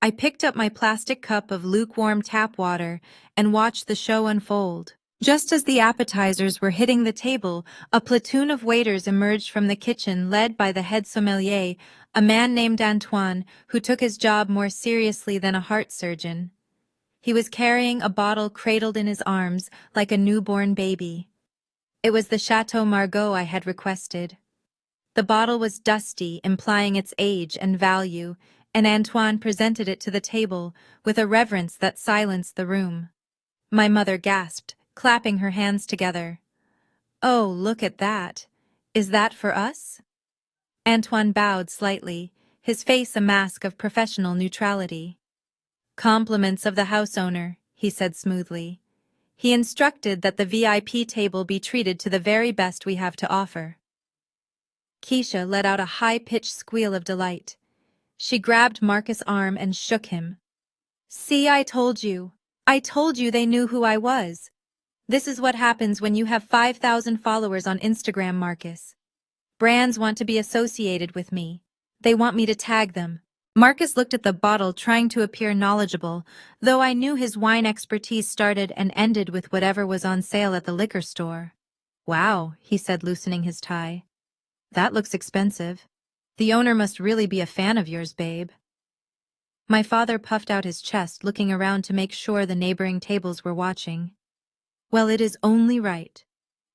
I picked up my plastic cup of lukewarm tap water and watched the show unfold. Just as the appetizers were hitting the table, a platoon of waiters emerged from the kitchen, led by the head sommelier, a man named Antoine, who took his job more seriously than a heart surgeon. He was carrying a bottle cradled in his arms like a newborn baby. It was the Chateau Margaux I had requested. The bottle was dusty, implying its age and value, and Antoine presented it to the table with a reverence that silenced the room. My mother gasped, clapping her hands together. "Oh, look at that. Is that for us?" Antoine bowed slightly, his face a mask of professional neutrality. "Compliments of the house owner," he said smoothly. He instructed that the VIP table be treated to the very best we have to offer. Keisha let out a high-pitched squeal of delight. She grabbed Marcus' arm and shook him. "See, I told you. I told you they knew who I was. This is what happens when you have 5,000 followers on Instagram, Marcus. Brands want to be associated with me. They want me to tag them." Marcus looked at the bottle, trying to appear knowledgeable, though I knew his wine expertise started and ended with whatever was on sale at the liquor store. "Wow," he said, loosening his tie. "That looks expensive. The owner must really be a fan of yours, babe." My father puffed out his chest, looking around to make sure the neighboring tables were watching. "Well, it is only right.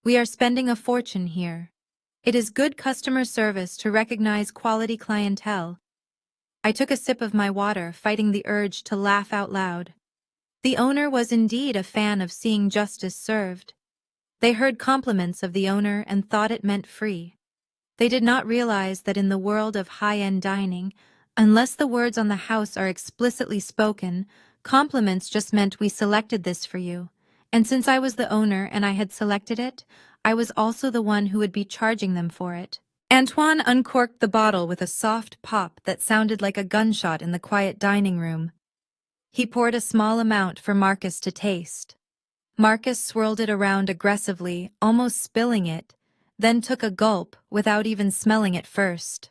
We are spending a fortune here. It is good customer service to recognize quality clientele." I took a sip of my water, fighting the urge to laugh out loud. The owner was indeed a fan of seeing justice served. They heard compliments of the owner and thought it meant free. They did not realize that in the world of high-end dining, unless the words on the house are explicitly spoken, compliments just meant "we selected this for you." And since I was the owner and I had selected it, I was also the one who would be charging them for it. Antoine uncorked the bottle with a soft pop that sounded like a gunshot in the quiet dining room. He poured a small amount for Marcus to taste. Marcus swirled it around aggressively, almost spilling it, then took a gulp without even smelling it first.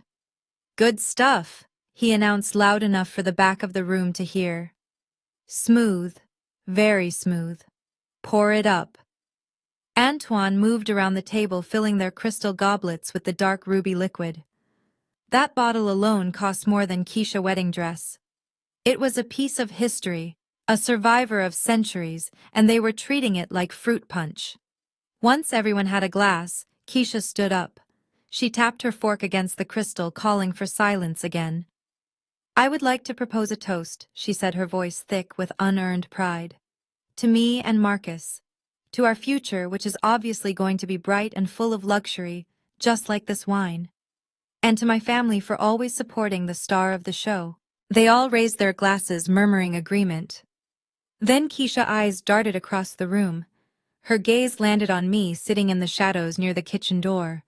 "Good stuff," he announced loud enough for the back of the room to hear. "Smooth, very smooth. Pour it up." Antoine moved around the table, filling their crystal goblets with the dark ruby liquid. That bottle alone cost more than Keisha's wedding dress. It was a piece of history, a survivor of centuries, and they were treating it like fruit punch. Once everyone had a glass, Keisha stood up. She tapped her fork against the crystal, calling for silence again. "I would like to propose a toast," she said, her voice thick with unearned pride. "To me and Marcus. To our future, which is obviously going to be bright and full of luxury, just like this wine. And to my family for always supporting the star of the show." They all raised their glasses, murmuring agreement. Then Keisha's eyes darted across the room. Her gaze landed on me, sitting in the shadows near the kitchen door.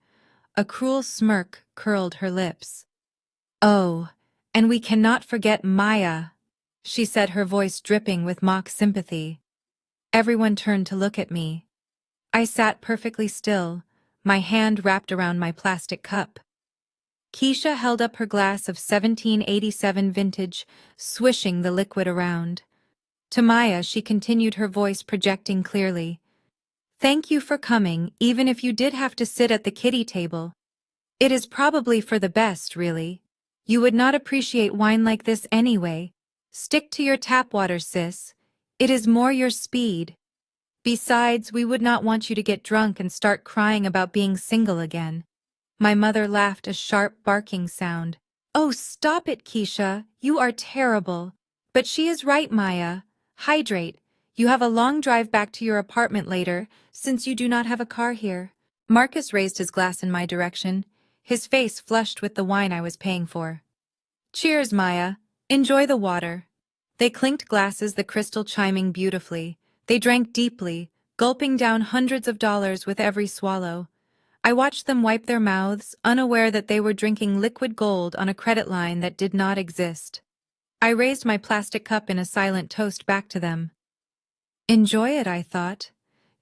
A cruel smirk curled her lips. "Oh, and we cannot forget Maya," she said, her voice dripping with mock sympathy. Everyone turned to look at me. I sat perfectly still, my hand wrapped around my plastic cup. Keisha held up her glass of 1787 vintage, swishing the liquid around. To Maya, she continued, her voice projecting clearly. "Thank you for coming, even if you did have to sit at the kiddie table. It is probably for the best, really. You would not appreciate wine like this anyway. Stick to your tap water, sis. It is more your speed. Besides, we would not want you to get drunk and start crying about being single again." My mother laughed, a sharp barking sound. "Oh, stop it, Keisha. You are terrible." "But she is right, Maya. Hydrate. You have a long drive back to your apartment later, since you do not have a car here." Marcus raised his glass in my direction, his face flushed with the wine I was paying for. "Cheers, Maya. Enjoy the water." They clinked glasses, the crystal chiming beautifully. They drank deeply, gulping down hundreds of dollars with every swallow. I watched them wipe their mouths, unaware that they were drinking liquid gold on a credit line that did not exist. I raised my plastic cup in a silent toast back to them. "Enjoy it," I thought.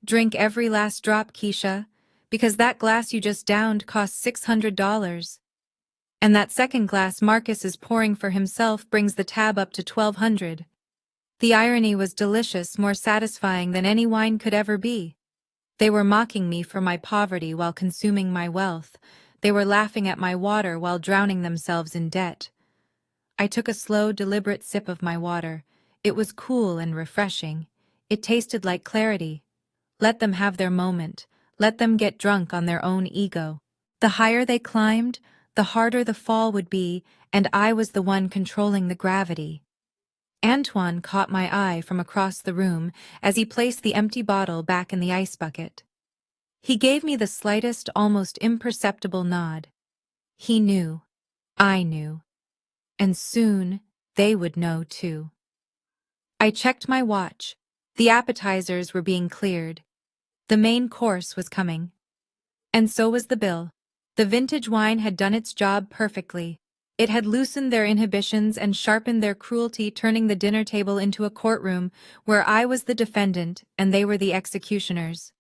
"Drink every last drop, Keisha, because that glass you just downed cost $600. And that second glass Marcus is pouring for himself brings the tab up to $1,200. The irony was delicious, more satisfying than any wine could ever be. They were mocking me for my poverty while consuming my wealth. They were laughing at my water while drowning themselves in debt. I took a slow, deliberate sip of my water. It was cool and refreshing. It tasted like clarity. Let them have their moment. Let them get drunk on their own ego. The higher they climbed, the harder the fall would be, and I was the one controlling the gravity. Antoine caught my eye from across the room as he placed the empty bottle back in the ice bucket. He gave me the slightest, almost imperceptible nod. He knew. I knew. And soon, they would know too. I checked my watch. The appetizers were being cleared. The main course was coming. And so was the bill. The vintage wine had done its job perfectly. It had loosened their inhibitions and sharpened their cruelty, turning the dinner table into a courtroom where I was the defendant and they were the executioners.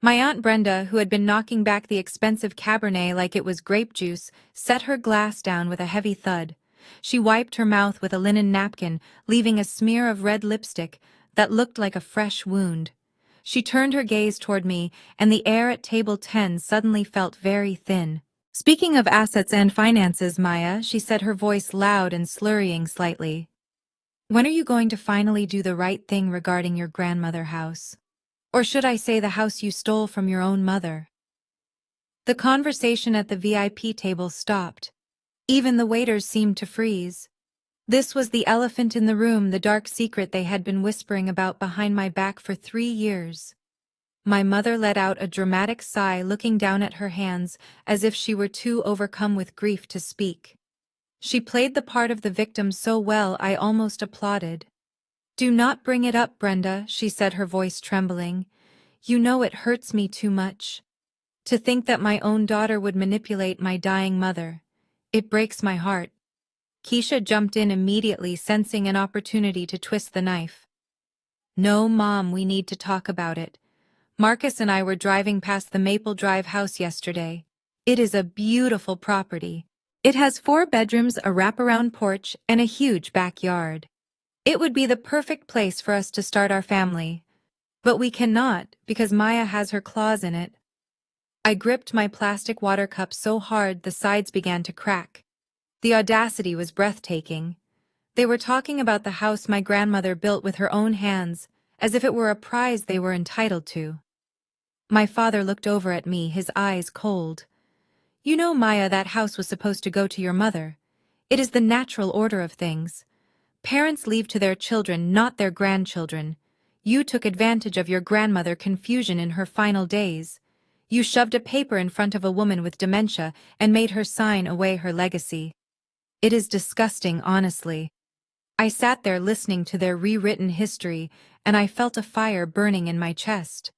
My Aunt Brenda, who had been knocking back the expensive Cabernet like it was grape juice, set her glass down with a heavy thud. She wiped her mouth with a linen napkin, leaving a smear of red lipstick that looked like a fresh wound. She turned her gaze toward me, and the air at table 10 suddenly felt very thin. "Speaking of assets and finances, Maya," she said, her voice loud and slurrying slightly. "When are you going to finally do the right thing regarding your grandmother house? Or should I say the house you stole from your own mother?" The conversation at the VIP table stopped. Even the waiters seemed to freeze. This was the elephant in the room, the dark secret they had been whispering about behind my back for 3 years. My mother let out a dramatic sigh, looking down at her hands as if she were too overcome with grief to speak. She played the part of the victim so well I almost applauded. "Do not bring it up, Brenda," she said, her voice trembling. "You know it hurts me too much. To think that my own daughter would manipulate my dying mother. It breaks my heart." Keisha jumped in immediately, sensing an opportunity to twist the knife. "No, Mom, we need to talk about it. Marcus and I were driving past the Maple Drive house yesterday. It is a beautiful property. It has 4 bedrooms, a wraparound porch, and a huge backyard. It would be the perfect place for us to start our family. But we cannot, because Maya has her claws in it." I gripped my plastic water cup so hard the sides began to crack. The audacity was breathtaking. They were talking about the house my grandmother built with her own hands, as if it were a prize they were entitled to. My father looked over at me, his eyes cold. "You know, Maya, that house was supposed to go to your mother. It is the natural order of things. Parents leave to their children, not their grandchildren. You took advantage of your grandmother's confusion in her final days. You shoved a paper in front of a woman with dementia and made her sign away her legacy. It is disgusting, honestly." I sat there listening to their rewritten history, and I felt a fire burning in my chest.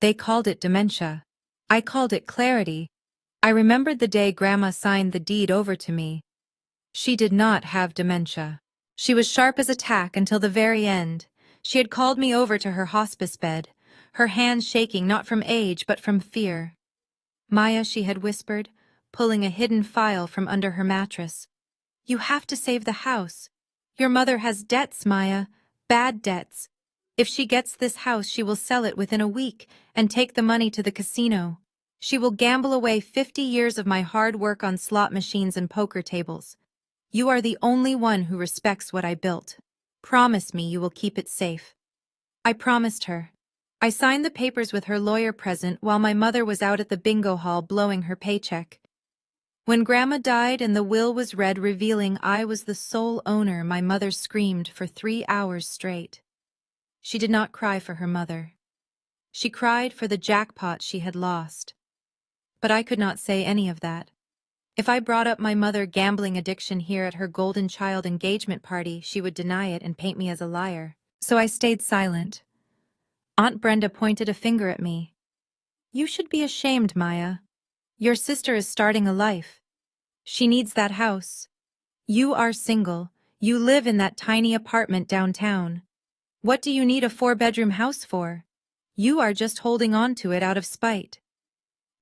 They called it dementia. I called it clarity. I remembered the day Grandma signed the deed over to me. She did not have dementia. She was sharp as a tack until the very end. She had called me over to her hospice bed, her hands shaking not from age but from fear. "Maya," she had whispered, pulling a hidden file from under her mattress. "You have to save the house. Your mother has debts, Maya, bad debts. If she gets this house, she will sell it within a week and take the money to the casino. She will gamble away 50 years of my hard work on slot machines and poker tables. You are the only one who respects what I built. Promise me you will keep it safe." I promised her. I signed the papers with her lawyer present while my mother was out at the bingo hall blowing her paycheck. When Grandma died and the will was read revealing I was the sole owner, my mother screamed for 3 hours straight. She did not cry for her mother. She cried for the jackpot she had lost. But I could not say any of that. If I brought up my mother's gambling addiction here at her golden child engagement party, she would deny it and paint me as a liar. So I stayed silent. Aunt Brenda pointed a finger at me. "You should be ashamed, Maya. Your sister is starting a life. She needs that house. You are single. You live in that tiny apartment downtown. What do you need a 4-bedroom house for? You are just holding on to it out of spite."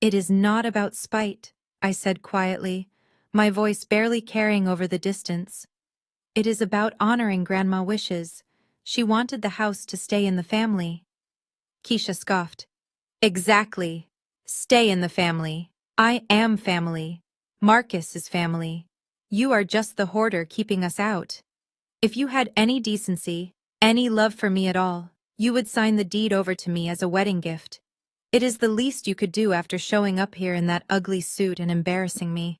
"It is not about spite," I said quietly, my voice barely carrying over the distance. "It is about honoring Grandma's wishes. She wanted the house to stay in the family." Keisha scoffed. "Exactly. Stay in the family. I am family. Marcus is family. You are just the hoarder keeping us out. If you had any decency, any love for me at all, you would sign the deed over to me as a wedding gift. It is the least you could do after showing up here in that ugly suit and embarrassing me."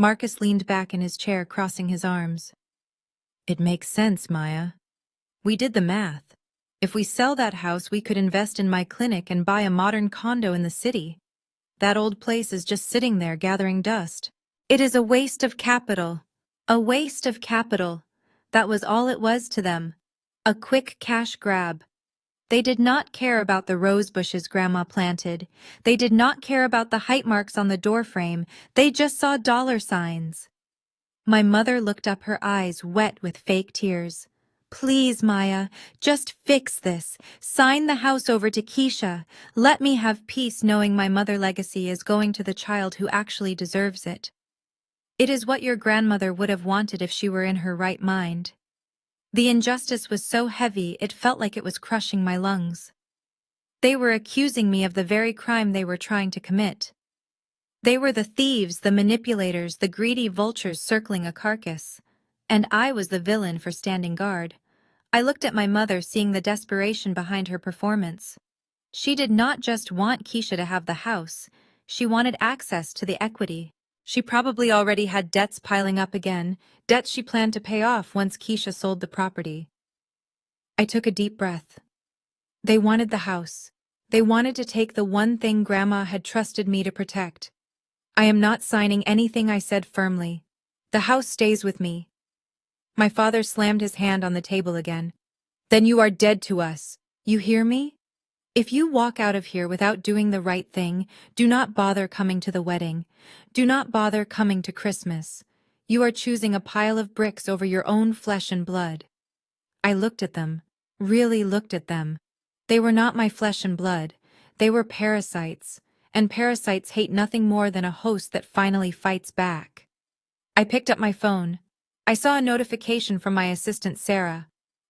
Marcus leaned back in his chair, crossing his arms. It makes sense, Maya. We did the math. If we sell that house, we could invest in my clinic and buy a modern condo in the city. That old place is just sitting there gathering dust. It is a waste of capital. A waste of capital. That was all it was to them. A quick cash grab. They did not care about the rose bushes Grandma planted. They did not care about the height marks on the doorframe. They just saw dollar signs. My mother looked up, her eyes wet with fake tears. Please, Maya, just fix this. Sign the house over to Keisha. Let me have peace knowing my mother legacy is going to the child who actually deserves it. It is what your grandmother would have wanted if she were in her right mind. The injustice was so heavy it felt like it was crushing my lungs. They were accusing me of the very crime they were trying to commit. They were the thieves, the manipulators, the greedy vultures circling a carcass. And I was the villain for standing guard. I looked at my mother, seeing the desperation behind her performance. She did not just want Keisha to have the house, she wanted access to the equity. She probably already had debts piling up again, debts she planned to pay off once Keisha sold the property. I took a deep breath. They wanted the house. They wanted to take the one thing Grandma had trusted me to protect. I am not signing anything, I said firmly. The house stays with me. My father slammed his hand on the table again. Then you are dead to us. You hear me? If you walk out of here without doing the right thing, do not bother coming to the wedding. Do not bother coming to Christmas. You are choosing a pile of bricks over your own flesh and blood. I looked at them, really looked at them. They were not my flesh and blood. They were parasites, and parasites hate nothing more than a host that finally fights back. I picked up my phone. I saw a notification from my assistant Sarah.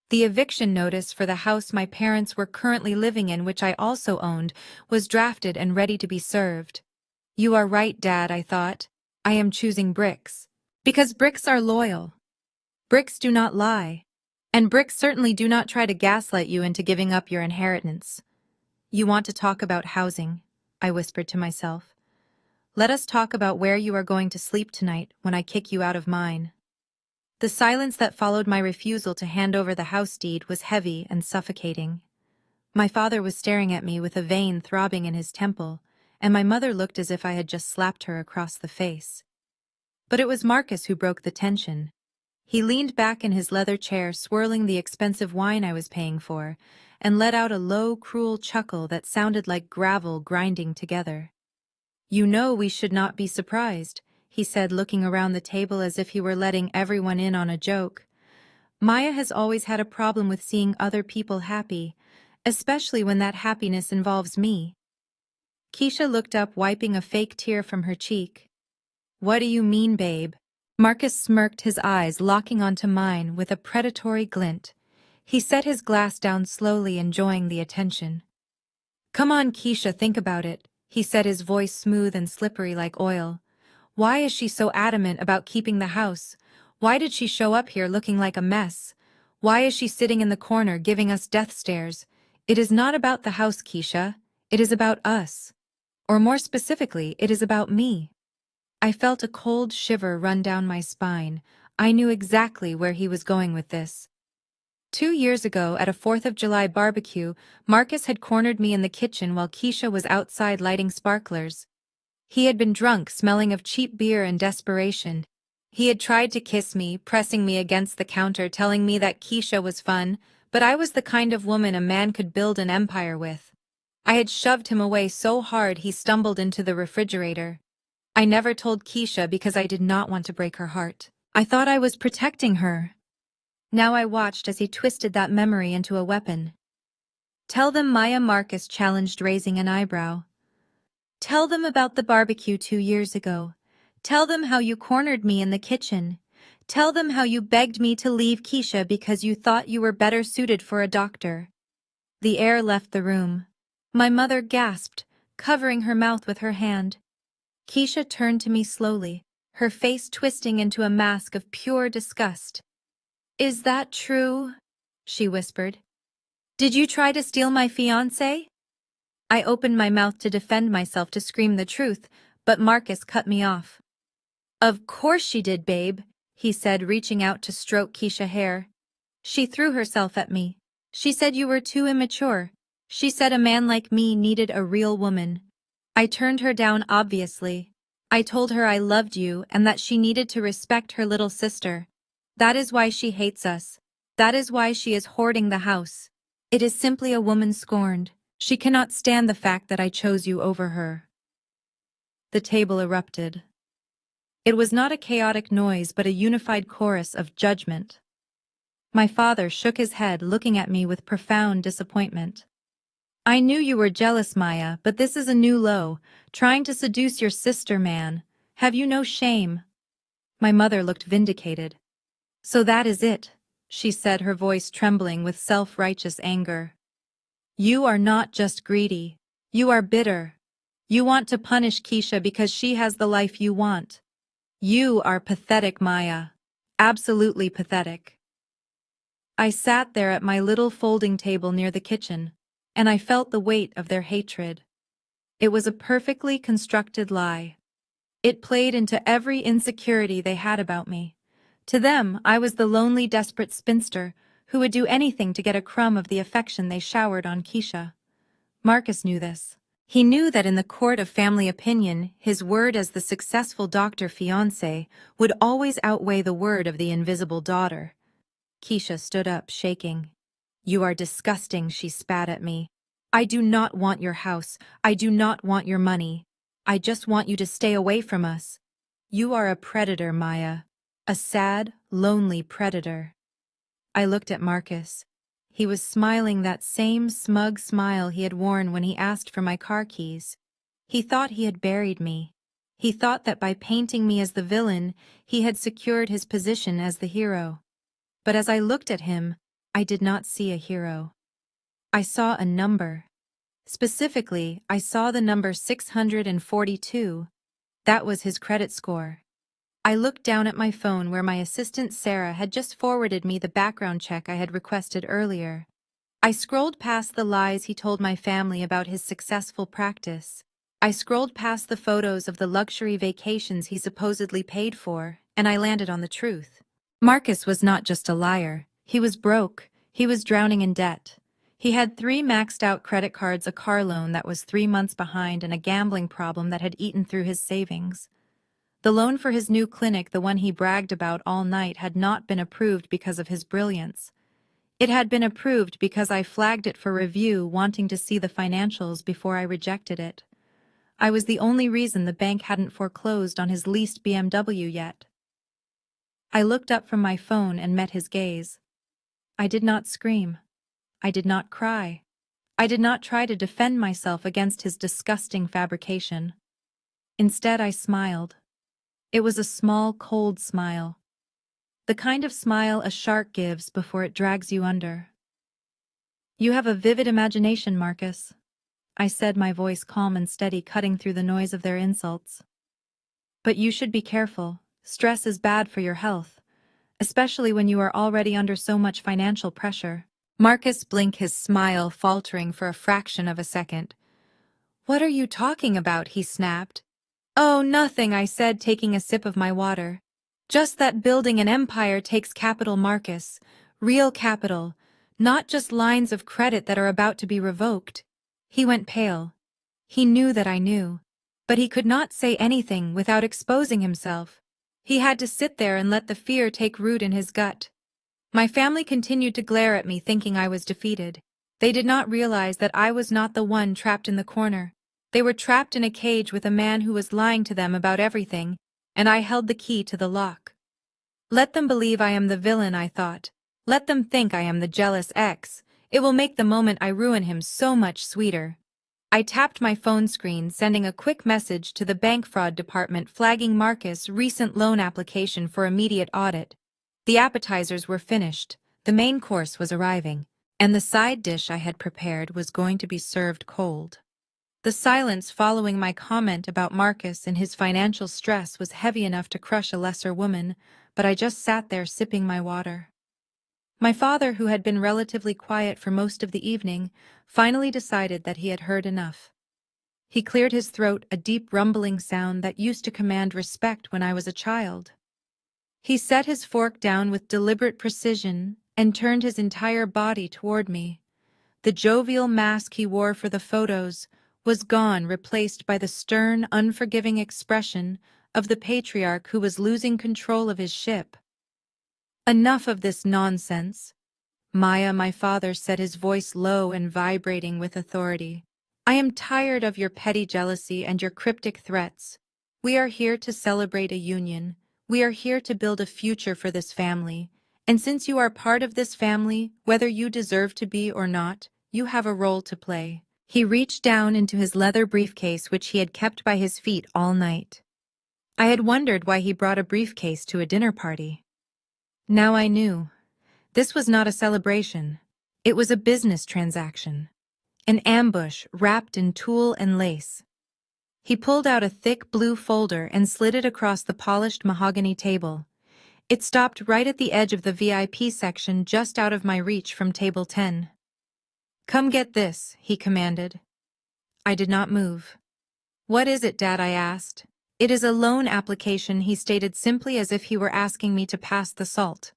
The eviction notice for the house my parents were currently living in, which I also owned, was drafted and ready to be served. You are right, Dad, I thought. I am choosing bricks. Because bricks are loyal. Bricks do not lie. And bricks certainly do not try to gaslight you into giving up your inheritance. You want to talk about housing, I whispered to myself. Let us talk about where you are going to sleep tonight when I kick you out of mine. The silence that followed my refusal to hand over the house deed was heavy and suffocating. My father was staring at me with a vein throbbing in his temple, and my mother looked as if I had just slapped her across the face. But it was Marcus who broke the tension. He leaned back in his leather chair, swirling the expensive wine I was paying for, and let out a low, cruel chuckle that sounded like gravel grinding together. You know we should not be surprised, he said, looking around the table as if he were letting everyone in on a joke. Maya has always had a problem with seeing other people happy, especially when that happiness involves me. Keisha looked up, wiping a fake tear from her cheek. What do you mean, babe? Marcus smirked, his eyes locking onto mine with a predatory glint. He set his glass down slowly, enjoying the attention. Come on, Keisha, think about it, he said, his voice smooth and slippery like oil. Why is she so adamant about keeping the house? Why did she show up here looking like a mess? Why is she sitting in the corner giving us death stares? It is not about the house, Keisha. It is about us. Or more specifically, it is about me. I felt a cold shiver run down my spine. I knew exactly where he was going with this. 2 years ago, at a 4th of July barbecue, Marcus had cornered me in the kitchen while Keisha was outside lighting sparklers. He had been drunk, smelling of cheap beer and desperation. He had tried to kiss me, pressing me against the counter, telling me that Keisha was fun, but I was the kind of woman a man could build an empire with. I had shoved him away so hard he stumbled into the refrigerator. I never told Keisha because I did not want to break her heart. I thought I was protecting her. Now I watched as he twisted that memory into a weapon. Tell them, Maya, Marcus challenged, raising an eyebrow. Tell them about the barbecue 2 years ago. Tell them how you cornered me in the kitchen. Tell them how you begged me to leave Keisha because you thought you were better suited for a doctor. The air left the room. My mother gasped, covering her mouth with her hand. Keisha turned to me slowly, her face twisting into a mask of pure disgust. Is that true? She whispered. Did you try to steal my fiancé? I opened my mouth to defend myself, to scream the truth, but Marcus cut me off. Of course she did, babe, he said, reaching out to stroke Keisha's hair. She threw herself at me. She said you were too immature. She said a man like me needed a real woman. I turned her down obviously. I told her I loved you and that she needed to respect her little sister. That is why she hates us. That is why she is hoarding the house. It is simply a woman scorned. She cannot stand the fact that I chose you over her. The table erupted. It was not a chaotic noise but a unified chorus of judgment. My father shook his head, looking at me with profound disappointment. I knew you were jealous, Maya, but this is a new low, trying to seduce your sister, man. Have you no shame? My mother looked vindicated. So that is it, she said, her voice trembling with self-righteous anger. You are not just greedy. You are bitter. You want to punish Keisha because she has the life you want. You are pathetic, Maya. Absolutely pathetic. I sat there at my little folding table near the kitchen, and I felt the weight of their hatred. It was a perfectly constructed lie. It played into every insecurity they had about me. To them, I was the lonely, desperate spinster who would do anything to get a crumb of the affection they showered on Keisha. Marcus knew this. He knew that in the court of family opinion, his word as the successful doctor fiancé would always outweigh the word of the invisible daughter. Keisha stood up, shaking. You are disgusting, she spat at me. I do not want your house. I do not want your money. I just want you to stay away from us. You are a predator, Maya. A sad, lonely predator. I looked at Marcus. He was smiling that same smug smile he had worn when he asked for my car keys. He thought he had buried me. He thought that by painting me as the villain, he had secured his position as the hero. But as I looked at him, I did not see a hero. I saw a number. Specifically, I saw the number 642. That was his credit score. I looked down at my phone where my assistant Sarah had just forwarded me the background check I had requested earlier. I scrolled past the lies he told my family about his successful practice. I scrolled past the photos of the luxury vacations he supposedly paid for, and I landed on the truth. Marcus was not just a liar. He was broke. He was drowning in debt. He had 3 maxed-out credit cards, a car loan that was 3 months behind, and a gambling problem that had eaten through his savings. The loan for his new clinic, the one he bragged about all night, had not been approved because of his brilliance. It had been approved because I flagged it for review, wanting to see the financials before I rejected it. I was the only reason the bank hadn't foreclosed on his leased BMW yet. I looked up from my phone and met his gaze. I did not scream. I did not cry. I did not try to defend myself against his disgusting fabrication. Instead, I smiled. It was a small, cold smile. The kind of smile a shark gives before it drags you under. You have a vivid imagination, Marcus, I said, my voice calm and steady, cutting through the noise of their insults. But you should be careful. Stress is bad for your health, especially when you are already under so much financial pressure. Marcus blinked, his smile faltering for a fraction of a second. What are you talking about? He snapped. Oh, nothing, I said, taking a sip of my water. Just that building an empire takes capital, Marcus. Real capital. Not just lines of credit that are about to be revoked. He went pale. He knew that I knew. But he could not say anything without exposing himself. He had to sit there and let the fear take root in his gut. My family continued to glare at me, thinking I was defeated. They did not realize that I was not the one trapped in the corner. They were trapped in a cage with a man who was lying to them about everything, and I held the key to the lock. Let them believe I am the villain, I thought. Let them think I am the jealous ex. It will make the moment I ruin him so much sweeter. I tapped my phone screen, sending a quick message to the bank fraud department flagging Marcus' recent loan application for immediate audit. The appetizers were finished, the main course was arriving, and the side dish I had prepared was going to be served cold. The silence following my comment about Marcus and his financial stress was heavy enough to crush a lesser woman, but I just sat there sipping my water. My father, who had been relatively quiet for most of the evening, finally decided that he had heard enough. He cleared his throat, a deep rumbling sound that used to command respect when I was a child. He set his fork down with deliberate precision and turned his entire body toward me. The jovial mask he wore for the photos was gone, replaced by the stern, unforgiving expression of the patriarch who was losing control of his ship. "Enough of this nonsense," Maya, my father, said, his voice low and vibrating with authority. "I am tired of your petty jealousy and your cryptic threats. We are here to celebrate a union. We are here to build a future for this family. And since you are part of this family, whether you deserve to be or not, you have a role to play." He reached down into his leather briefcase, which he had kept by his feet all night. I had wondered why he brought a briefcase to a dinner party. Now I knew. This was not a celebration. It was a business transaction. An ambush wrapped in tulle and lace. He pulled out a thick blue folder and slid it across the polished mahogany table. It stopped right at the edge of the VIP section, just out of my reach from table 10. "Come get this," he commanded. I did not move. "What is it, Dad?" I asked. "It is a loan application," he stated simply, as if he were asking me to pass the salt.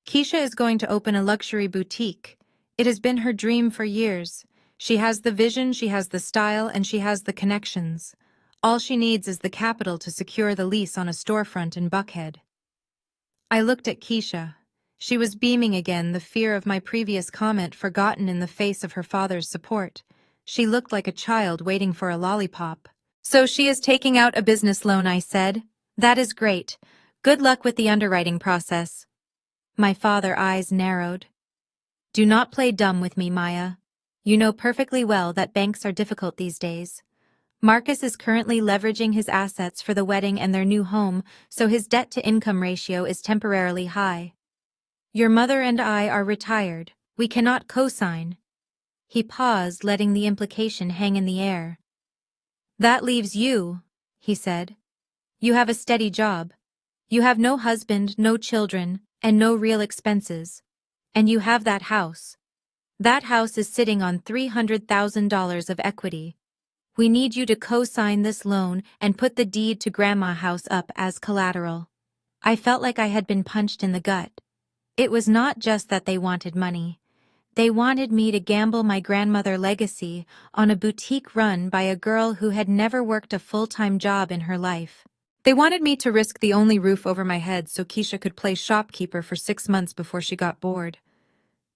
"Keisha is going to open a luxury boutique. It has been her dream for years. She has the vision, she has the style, and she has the connections. All she needs is the capital to secure the lease on a storefront in Buckhead." I looked at Keisha. She was beaming again, the fear of my previous comment forgotten in the face of her father's support. She looked like a child waiting for a lollipop. "So she is taking out a business loan," I said. "That is great. Good luck with the underwriting process." My father's eyes narrowed. "Do not play dumb with me, Maya. You know perfectly well that banks are difficult these days. Marcus is currently leveraging his assets for the wedding and their new home, so his debt-to-income ratio is temporarily high. Your mother and I are retired. We cannot co-sign." He paused, letting the implication hang in the air. "That leaves you," he said. "You have a steady job. You have no husband, no children, and no real expenses. And you have that house. That house is sitting on $300,000 of equity. We need you to co-sign this loan and put the deed to Grandma House up as collateral." I felt like I had been punched in the gut. It was not just that they wanted money. They wanted me to gamble my grandmother legacy on a boutique run by a girl who had never worked a full-time job in her life. They wanted me to risk the only roof over my head so Keisha could play shopkeeper for 6 months before she got bored.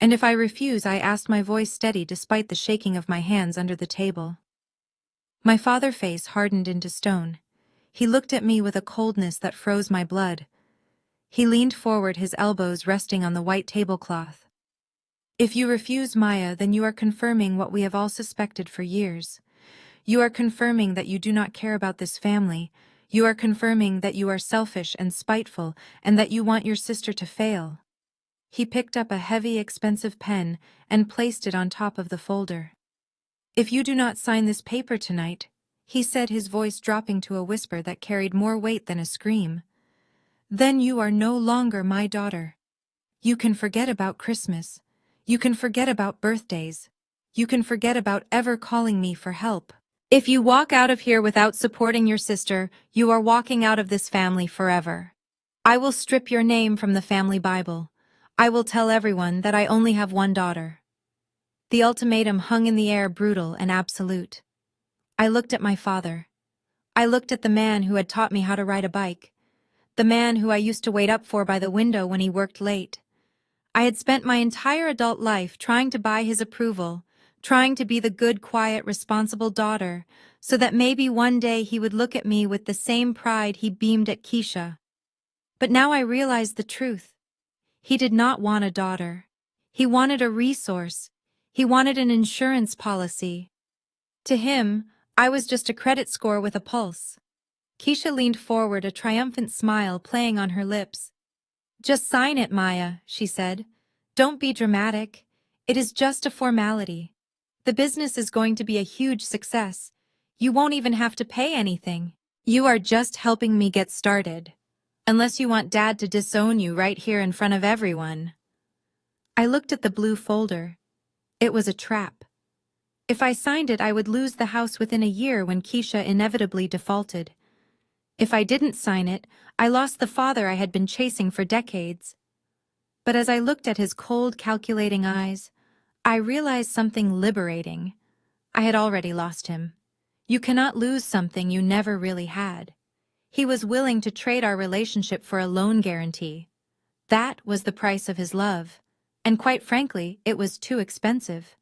And if I refused, I asked, my voice steady despite the shaking of my hands under the table. My father's face hardened into stone. He looked at me with a coldness that froze my blood. He leaned forward, his elbows resting on the white tablecloth. "If you refuse, Maya, then you are confirming what we have all suspected for years. You are confirming that you do not care about this family. You are confirming that you are selfish and spiteful, and that you want your sister to fail." He picked up a heavy, expensive pen and placed it on top of the folder. "If you do not sign this paper tonight," he said, his voice dropping to a whisper that carried more weight than a scream, "then you are no longer my daughter. You can forget about Christmas. You can forget about birthdays. You can forget about ever calling me for help. If you walk out of here without supporting your sister, you are walking out of this family forever. I will strip your name from the family Bible. I will tell everyone that I only have one daughter." The ultimatum hung in the air, brutal and absolute. I looked at my father. I looked at the man who had taught me how to ride a bike. The man who I used to wait up for by the window when he worked late. I had spent my entire adult life trying to buy his approval, trying to be the good, quiet, responsible daughter, so that maybe one day he would look at me with the same pride he beamed at Keisha. But now I realized the truth. He did not want a daughter. He wanted a resource. He wanted an insurance policy. To him, I was just a credit score with a pulse. Keisha leaned forward, a triumphant smile playing on her lips. "Just sign it, Maya," she said. "Don't be dramatic. It is just a formality. The business is going to be a huge success. You won't even have to pay anything. You are just helping me get started. Unless you want Dad to disown you right here in front of everyone." I looked at the blue folder. It was a trap. If I signed it, I would lose the house within a year when Keisha inevitably defaulted. If I didn't sign it, I lost the father I had been chasing for decades. But as I looked at his cold, calculating eyes, I realized something liberating. I had already lost him. You cannot lose something you never really had. He was willing to trade our relationship for a loan guarantee. That was the price of his love. And quite frankly, it was too expensive.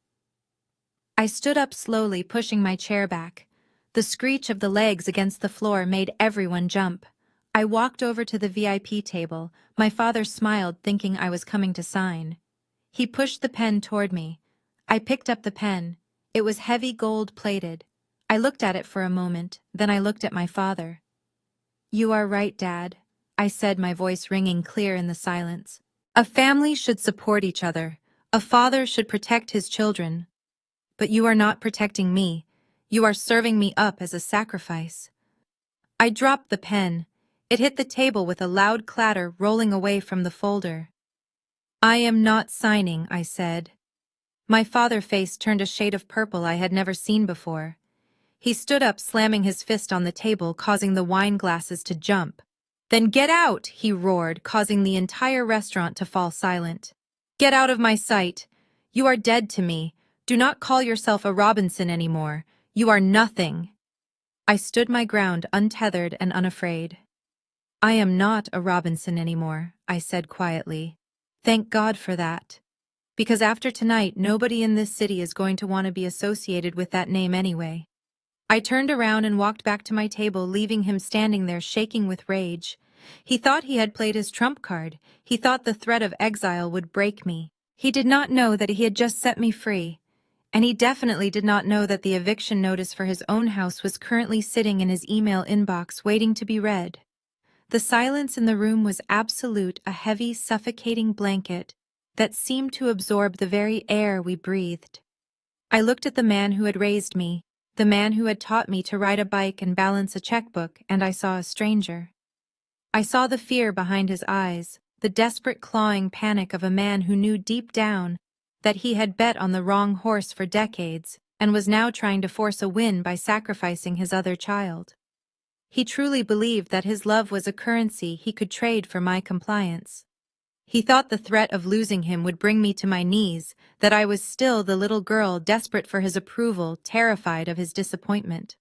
I stood up slowly, pushing my chair back. The screech of the legs against the floor made everyone jump. I walked over to the VIP table. My father smiled, thinking I was coming to sign. He pushed the pen toward me. I picked up the pen. It was heavy, gold-plated. I looked at it for a moment, then I looked at my father. "You are right, Dad," I said, my voice ringing clear in the silence. "A family should support each other. A father should protect his children. But you are not protecting me. You are serving me up as a sacrifice." I dropped the pen. It hit the table with a loud clatter, rolling away from the folder. "I am not signing," I said. My father's face turned a shade of purple I had never seen before. He stood up, slamming his fist on the table, causing the wine glasses to jump. "Then get out!" he roared, causing the entire restaurant to fall silent. "Get out of my sight! You are dead to me. Do not call yourself a Robinson anymore. You are nothing." I stood my ground, untethered and unafraid. "I am not a Robinson anymore," I said quietly. "Thank God for that. Because after tonight, nobody in this city is going to want to be associated with that name anyway." I turned around and walked back to my table, leaving him standing there shaking with rage. He thought he had played his trump card. He thought the threat of exile would break me. He did not know that he had just set me free. And he definitely did not know that the eviction notice for his own house was currently sitting in his email inbox waiting to be read. The silence in the room was absolute, a heavy, suffocating blanket that seemed to absorb the very air we breathed. I looked at the man who had raised me, the man who had taught me to ride a bike and balance a checkbook, and I saw a stranger. I saw the fear behind his eyes, the desperate clawing panic of a man who knew deep down that he had bet on the wrong horse for decades and was now trying to force a win by sacrificing his other child. He truly believed that his love was a currency he could trade for my compliance. He thought the threat of losing him would bring me to my knees, that I was still the little girl desperate for his approval, terrified of his disappointment.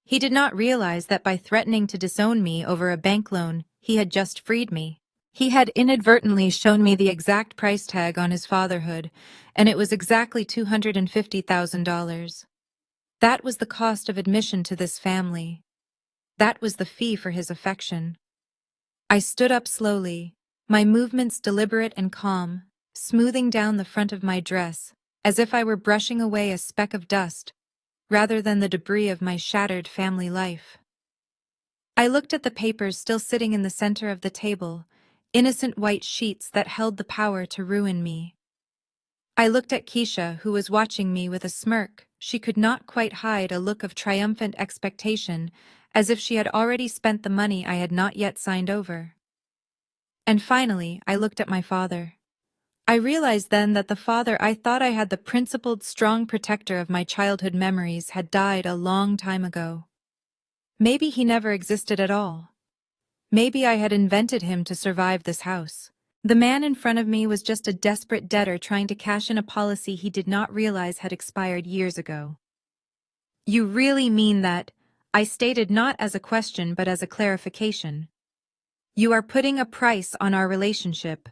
He did not realize that by threatening to disown me over a bank loan, he had just freed me. He had inadvertently shown me the exact price tag on his fatherhood, and it was exactly $250,000. That was the cost of admission to this family. That was the fee for his affection. I stood up slowly, my movements deliberate and calm, smoothing down the front of my dress, as if I were brushing away a speck of dust, rather than the debris of my shattered family life. I looked at the papers still sitting in the center of the table, innocent white sheets that held the power to ruin me. I looked at Keisha, who was watching me with a smirk. She could not quite hide a look of triumphant expectation, as if she had already spent the money I had not yet signed over. And finally, I looked at my father. I realized then that the father I thought I had, the principled, strong protector of my childhood memories, had died a long time ago. Maybe he never existed at all. Maybe I had invented him to survive this house. The man in front of me was just a desperate debtor trying to cash in a policy he did not realize had expired years ago. "You really mean that?" I stated, not as a question but as a clarification. "You are putting a price on our relationship.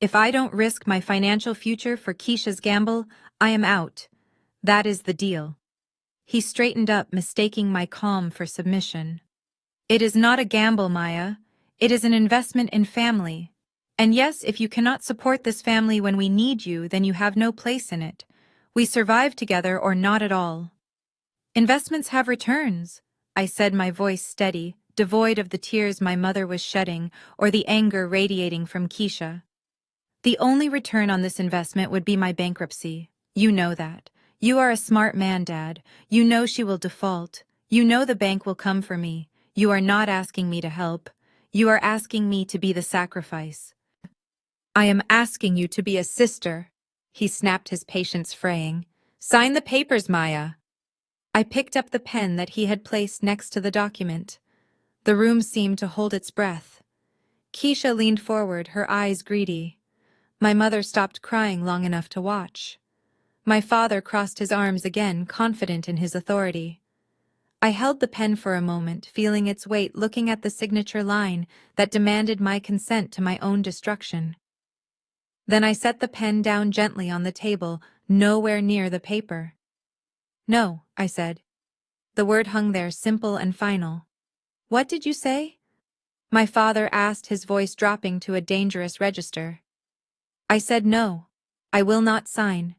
If I don't risk my financial future for Keisha's gamble, I am out. That is the deal." He straightened up, mistaking my calm for submission. "It is not a gamble, Maya. It is an investment in family. And yes, if you cannot support this family when we need you, then you have no place in it. We survive together or not at all." "Investments have returns," I said, my voice steady, devoid of the tears my mother was shedding or the anger radiating from Keisha. "The only return on this investment would be my bankruptcy. You know that. You are a smart man, Dad. You know she will default. You know the bank will come for me. You are not asking me to help. You are asking me to be the sacrifice." "I am asking you to be a sister," he snapped, his patience fraying. Sign the papers, Maya. I picked up the pen that he had placed next to the document. The room seemed to hold its breath. Keisha leaned forward, her eyes greedy. My mother stopped crying long enough to watch. My father crossed his arms again, confident in his authority. I held the pen for a moment, feeling its weight, looking at the signature line that demanded my consent to my own destruction. Then I set the pen down gently on the table, nowhere near the paper. No, I said. The word hung there, simple and final. What did you say? My father asked, his voice dropping to a dangerous register. I said no. I will not sign.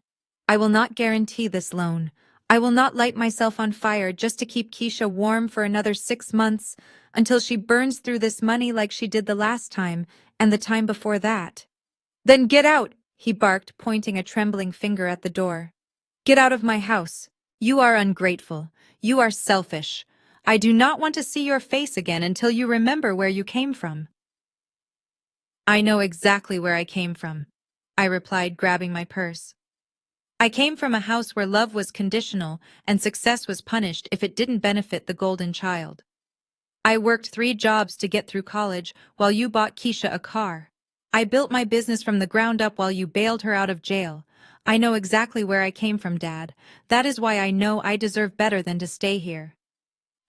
I will not guarantee this loan. I will not light myself on fire just to keep Keisha warm for another 6 months until she burns through this money like she did the last time and the time before that. Then get out, he barked, pointing a trembling finger at the door. Get out of my house. You are ungrateful. You are selfish. I do not want to see your face again until you remember where you came from. I know exactly where I came from, I replied, grabbing my purse. I came from a house where love was conditional and success was punished if it didn't benefit the golden child. I worked 3 jobs to get through college while you bought Keisha a car. I built my business from the ground up while you bailed her out of jail. I know exactly where I came from, Dad. That is why I know I deserve better than to stay here.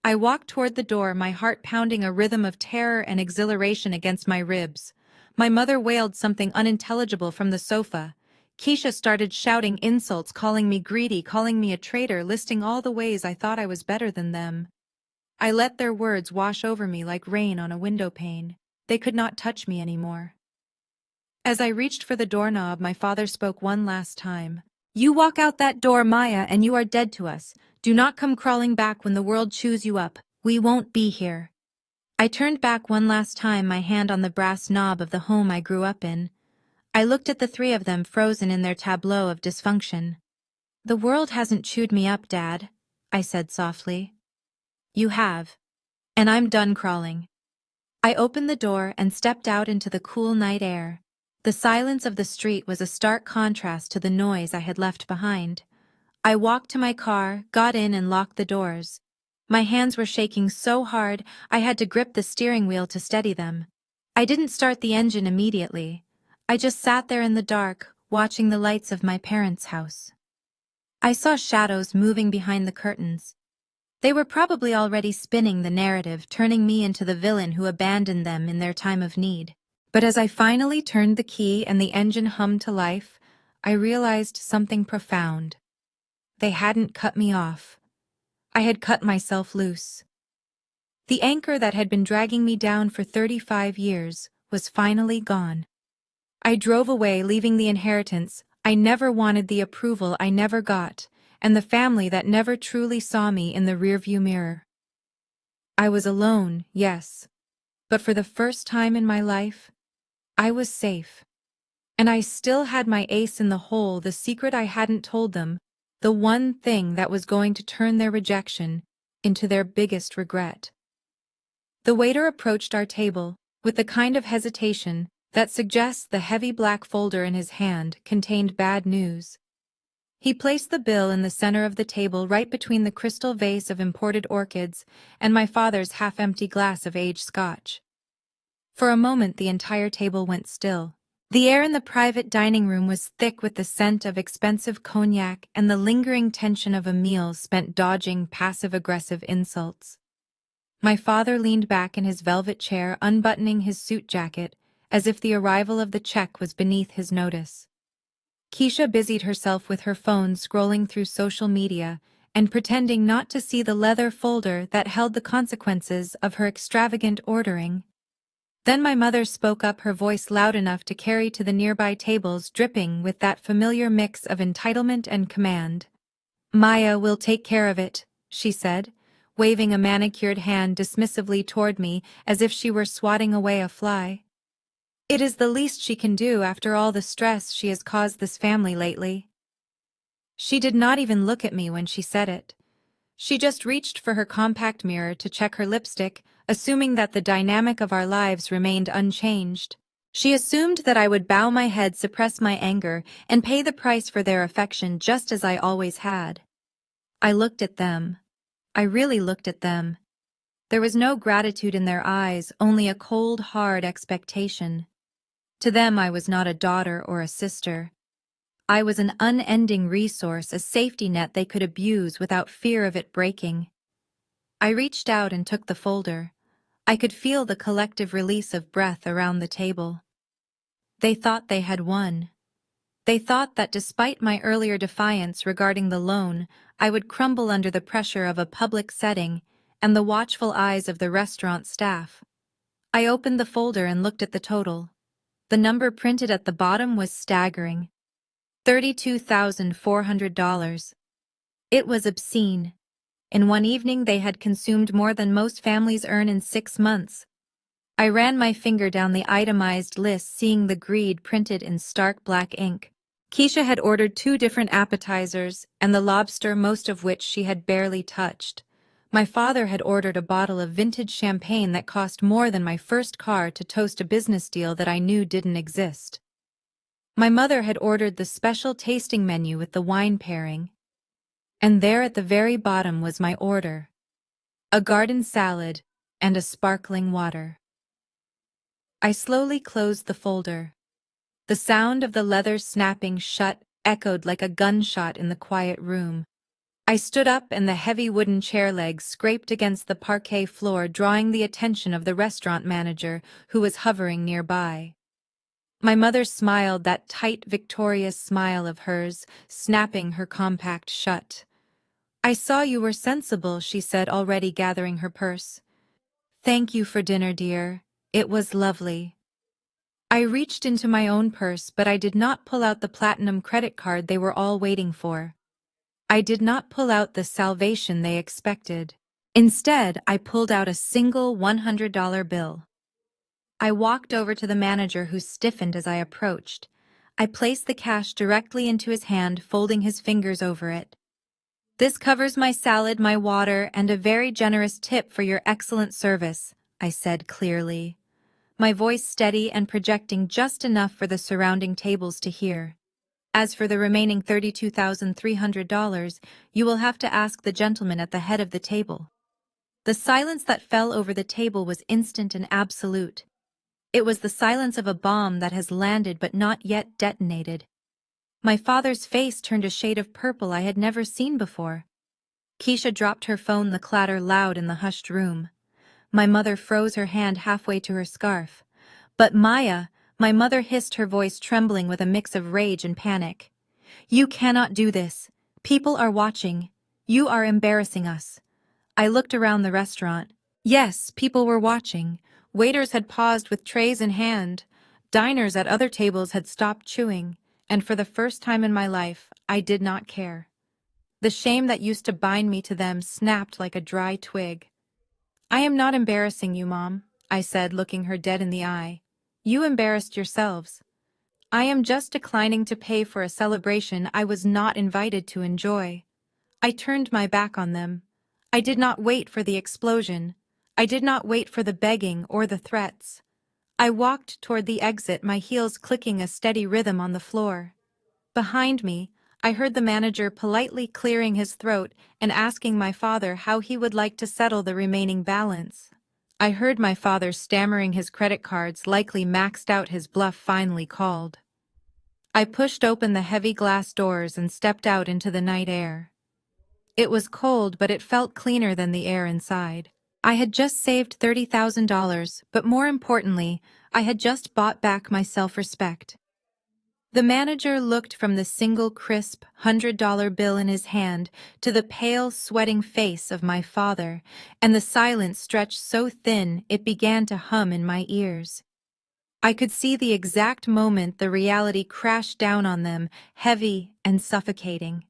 I walked toward the door, my heart pounding a rhythm of terror and exhilaration against my ribs. My mother wailed something unintelligible from the sofa. Keisha started shouting insults, calling me greedy, calling me a traitor, listing all the ways I thought I was better than them. I let their words wash over me like rain on a window pane. They could not touch me anymore. As I reached for the doorknob, my father spoke one last time. You walk out that door, Maya, and you are dead to us. Do not come crawling back when the world chews you up. We won't be here. I turned back one last time, my hand on the brass knob of the home I grew up in. I looked at the 3 of them frozen in their tableau of dysfunction. The world hasn't chewed me up, Dad, I said softly. You have. And I'm done crawling. I opened the door and stepped out into the cool night air. The silence of the street was a stark contrast to the noise I had left behind. I walked to my car, got in and locked the doors. My hands were shaking so hard I had to grip the steering wheel to steady them. I didn't start the engine immediately. I just sat there in the dark, watching the lights of my parents' house. I saw shadows moving behind the curtains. They were probably already spinning the narrative, turning me into the villain who abandoned them in their time of need. But as I finally turned the key and the engine hummed to life, I realized something profound. They hadn't cut me off. I had cut myself loose. The anchor that had been dragging me down for 35 years was finally gone. I drove away, leaving the inheritance I never wanted, the approval I never got, and the family that never truly saw me in the rearview mirror. I was alone, yes, but for the first time in my life, I was safe. And I still had my ace in the hole, the secret I hadn't told them, the one thing that was going to turn their rejection into their biggest regret. The waiter approached our table with the kind of hesitation that suggests the heavy black folder in his hand contained bad news. He placed the bill in the center of the table, right between the crystal vase of imported orchids and my father's half-empty glass of aged scotch. For a moment the entire table went still. The air in the private dining room was thick with the scent of expensive cognac and the lingering tension of a meal spent dodging passive-aggressive insults. My father leaned back in his velvet chair, unbuttoning his suit jacket, as if the arrival of the check was beneath his notice. Keisha busied herself with her phone, scrolling through social media and pretending not to see the leather folder that held the consequences of her extravagant ordering. Then my mother spoke up, her voice loud enough to carry to the nearby tables, dripping with that familiar mix of entitlement and command. Maya will take care of it, she said, waving a manicured hand dismissively toward me as if she were swatting away a fly. It is the least she can do after all the stress she has caused this family lately. She did not even look at me when she said it. She just reached for her compact mirror to check her lipstick, assuming that the dynamic of our lives remained unchanged. She assumed that I would bow my head, suppress my anger, and pay the price for their affection just as I always had. I looked at them. I really looked at them. There was no gratitude in their eyes, only a cold, hard expectation. To them I was not a daughter or a sister. I was an unending resource, a safety net they could abuse without fear of it breaking. I reached out and took the folder. I could feel the collective release of breath around the table. They thought they had won. They thought that despite my earlier defiance regarding the loan, I would crumble under the pressure of a public setting and the watchful eyes of the restaurant staff. I opened the folder and looked at the total. The number printed at the bottom was staggering. $32,400. It was obscene. In one evening they had consumed more than most families earn in 6 months. I ran my finger down the itemized list, seeing the greed printed in stark black ink. Keisha had ordered 2 different appetizers, and the lobster, most of which she had barely touched. My father had ordered a bottle of vintage champagne that cost more than my first car to toast a business deal that I knew didn't exist. My mother had ordered the special tasting menu with the wine pairing. And there at the very bottom was my order: a garden salad and a sparkling water. I slowly closed the folder. The sound of the leather snapping shut echoed like a gunshot in the quiet room. I stood up and the heavy wooden chair legs scraped against the parquet floor, drawing the attention of the restaurant manager, who was hovering nearby. My mother smiled, that tight, victorious smile of hers, snapping her compact shut. "I saw you were sensible," she said, already gathering her purse. "Thank you for dinner, dear. It was lovely." I reached into my own purse, but I did not pull out the platinum credit card they were all waiting for. I did not pull out the salvation they expected. Instead, I pulled out a single $100 bill. I walked over to the manager, who stiffened as I approached. I placed the cash directly into his hand, folding his fingers over it. "This covers my salad, my water, and a very generous tip for your excellent service," I said clearly, my voice steady and projecting just enough for the surrounding tables to hear. "As for the remaining $32,300, you will have to ask the gentleman at the head of the table." The silence that fell over the table was instant and absolute. It was the silence of a bomb that has landed but not yet detonated. My father's face turned a shade of purple I had never seen before. Keisha dropped her phone, the clatter loud in the hushed room. My mother froze her hand halfway to her scarf. "But Maya," my mother hissed, her voice trembling with a mix of rage and panic. "You cannot do this. People are watching. You are embarrassing us." I looked around the restaurant. Yes, people were watching. Waiters had paused with trays in hand. Diners at other tables had stopped chewing. And for the first time in my life, I did not care. The shame that used to bind me to them snapped like a dry twig. "I am not embarrassing you, Mom," I said, looking her dead in the eye. "You embarrassed yourselves. I am just declining to pay for a celebration I was not invited to enjoy." I turned my back on them. I did not wait for the explosion. I did not wait for the begging or the threats. I walked toward the exit, my heels clicking a steady rhythm on the floor. Behind me, I heard the manager politely clearing his throat and asking my father how he would like to settle the remaining balance. I heard my father stammering his credit cards, likely maxed out, his bluff finally called. I pushed open the heavy glass doors and stepped out into the night air. It was cold, but it felt cleaner than the air inside. I had just saved $30,000, but more importantly, I had just bought back my self-respect. The manager looked from the single crisp $100 bill in his hand to the pale, sweating face of my father, and the silence stretched so thin it began to hum in my ears. I could see the exact moment the reality crashed down on them, heavy and suffocating.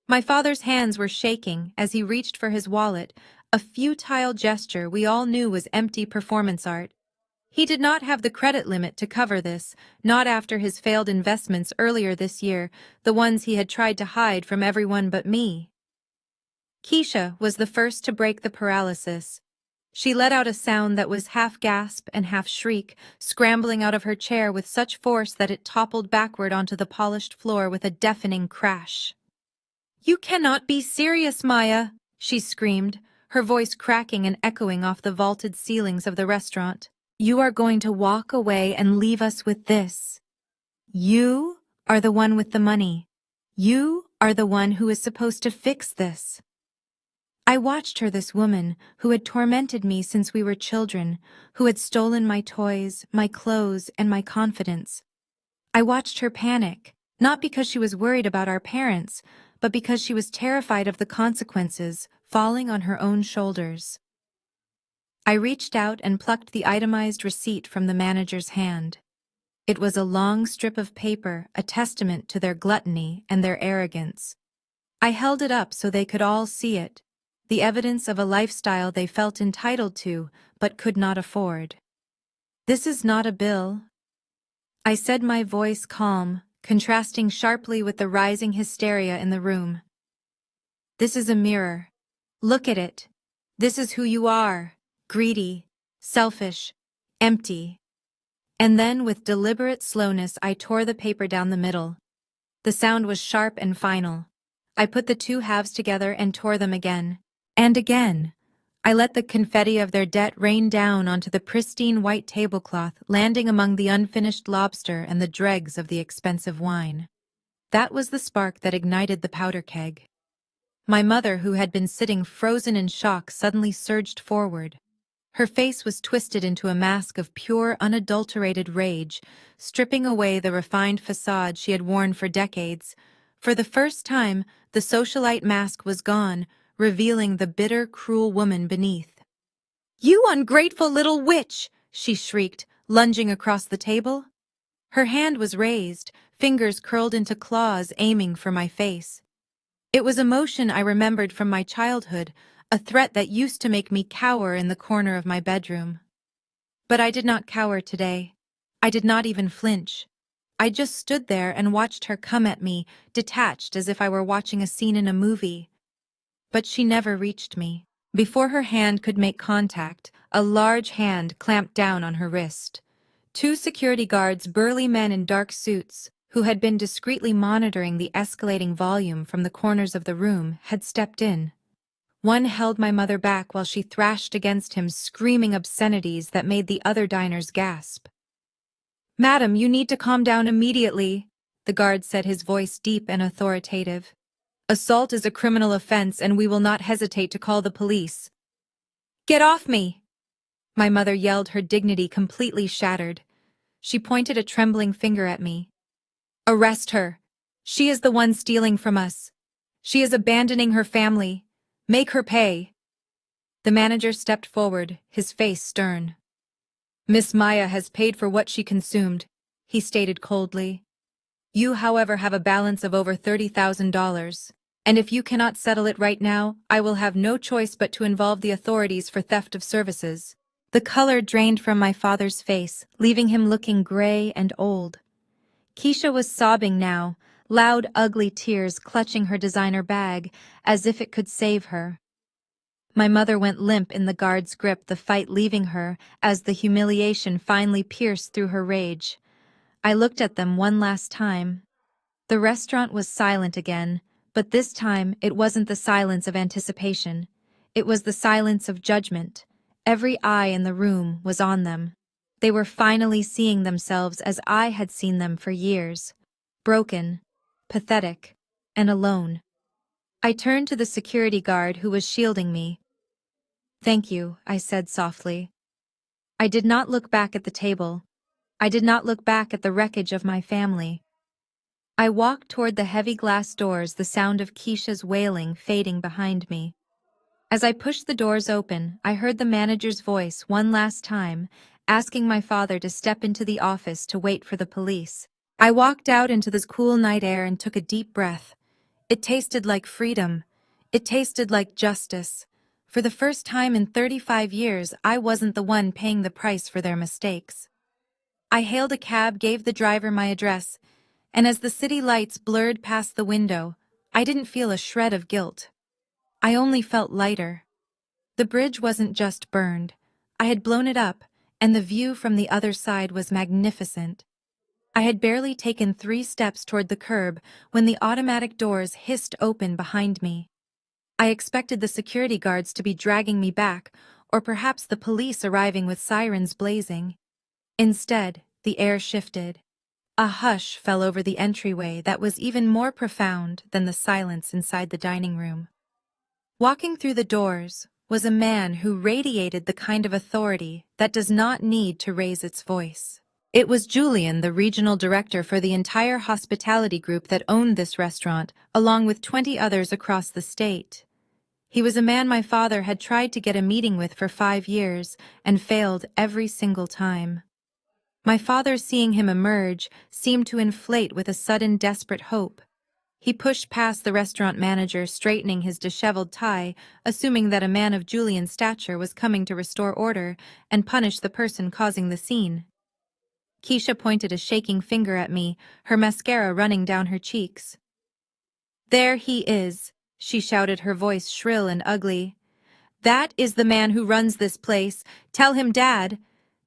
My father's hands were shaking as he reached for his wallet, a futile gesture we all knew was empty performance art. He did not have the credit limit to cover this, not after his failed investments earlier this year, the ones he had tried to hide from everyone but me. Keisha was the first to break the paralysis. She let out a sound that was half gasp and half shriek, scrambling out of her chair with such force that it toppled backward onto the polished floor with a deafening crash. "You cannot be serious, Maya," she screamed, her voice cracking and echoing off the vaulted ceilings of the restaurant. "You are going to walk away and leave us with this. You are the one with the money. You are the one who is supposed to fix this." I watched her, this woman who had tormented me since we were children, who had stolen my toys, my clothes, and my confidence. I watched her panic, not because she was worried about our parents, but because she was terrified of the consequences falling on her own shoulders. I reached out and plucked the itemized receipt from the manager's hand. It was a long strip of paper, a testament to their gluttony and their arrogance. I held it up so they could all see it, the evidence of a lifestyle they felt entitled to but could not afford. "This is not a bill," I said, my voice calm, contrasting sharply with the rising hysteria in the room. "This is a mirror. Look at it. This is who you are: greedy, selfish, empty." And then, with deliberate slowness, I tore the paper down the middle. The sound was sharp and final. I put the two halves together and tore them again. And again. I let the confetti of their debt rain down onto the pristine white tablecloth, landing among the unfinished lobster and the dregs of the expensive wine. That was the spark that ignited the powder keg. My mother, who had been sitting frozen in shock, suddenly surged forward. Her face was twisted into a mask of pure, unadulterated rage, stripping away the refined facade she had worn for decades. For the first time, the socialite mask was gone, revealing the bitter, cruel woman beneath. "You ungrateful little witch!" she shrieked, lunging across the table. Her hand was raised, fingers curled into claws aiming for my face. It was a motion I remembered from my childhood, a threat that used to make me cower in the corner of my bedroom. But I did not cower today. I did not even flinch. I just stood there and watched her come at me, detached as if I were watching a scene in a movie. But she never reached me. Before her hand could make contact, a large hand clamped down on her wrist. Two security guards, burly men in dark suits, who had been discreetly monitoring the escalating volume from the corners of the room, had stepped in. One held my mother back while she thrashed against him, screaming obscenities that made the other diners gasp. "Madam, you need to calm down immediately," the guard said, his voice deep and authoritative. "Assault is a criminal offense, and we will not hesitate to call the police." "Get off me!" my mother yelled, her dignity completely shattered. She pointed a trembling finger at me. "Arrest her. She is the one stealing from us. She is abandoning her family. Make her pay." The manager stepped forward, his face stern. "Miss Maya has paid for what she consumed," he stated coldly. "You, however, have a balance of over $30,000. And if you cannot settle it right now, I will have no choice but to involve the authorities for theft of services." The color drained from my father's face, leaving him looking gray and old. Keisha was sobbing now, loud, ugly tears clutching her designer bag, as if it could save her. My mother went limp in the guard's grip, the fight leaving her as the humiliation finally pierced through her rage. I looked at them one last time. The restaurant was silent again, but this time it wasn't the silence of anticipation. It was the silence of judgment. Every eye in the room was on them. They were finally seeing themselves as I had seen them for years. Broken, pathetic, and alone. I turned to the security guard who was shielding me. "Thank you," I said softly. I did not look back at the table. I did not look back at the wreckage of my family. I walked toward the heavy glass doors, the sound of Keisha's wailing fading behind me. As I pushed the doors open, I heard the manager's voice one last time, asking my father to step into the office to wait for the police. I walked out into the cool night air and took a deep breath. It tasted like freedom. It tasted like justice. For the first time in 35 years, I wasn't the one paying the price for their mistakes. I hailed a cab, gave the driver my address, and as the city lights blurred past the window, I didn't feel a shred of guilt. I only felt lighter. The bridge wasn't just burned. I had blown it up, and the view from the other side was magnificent. I had barely taken 3 steps toward the curb when the automatic doors hissed open behind me. I expected the security guards to be dragging me back, or perhaps the police arriving with sirens blazing. Instead, the air shifted. A hush fell over the entryway that was even more profound than the silence inside the dining room. Walking through the doors was a man who radiated the kind of authority that does not need to raise its voice. It was Julian, the regional director for the entire hospitality group that owned this restaurant, along with 20 others across the state. He was a man my father had tried to get a meeting with for 5 years and failed every single time. My father, seeing him emerge, seemed to inflate with a sudden desperate hope. He pushed past the restaurant manager, straightening his disheveled tie, assuming that a man of Julian's stature was coming to restore order and punish the person causing the scene. Keisha pointed a shaking finger at me, her mascara running down her cheeks. "There he is," she shouted, her voice shrill and ugly. "That is the man who runs this place. Tell him, Dad.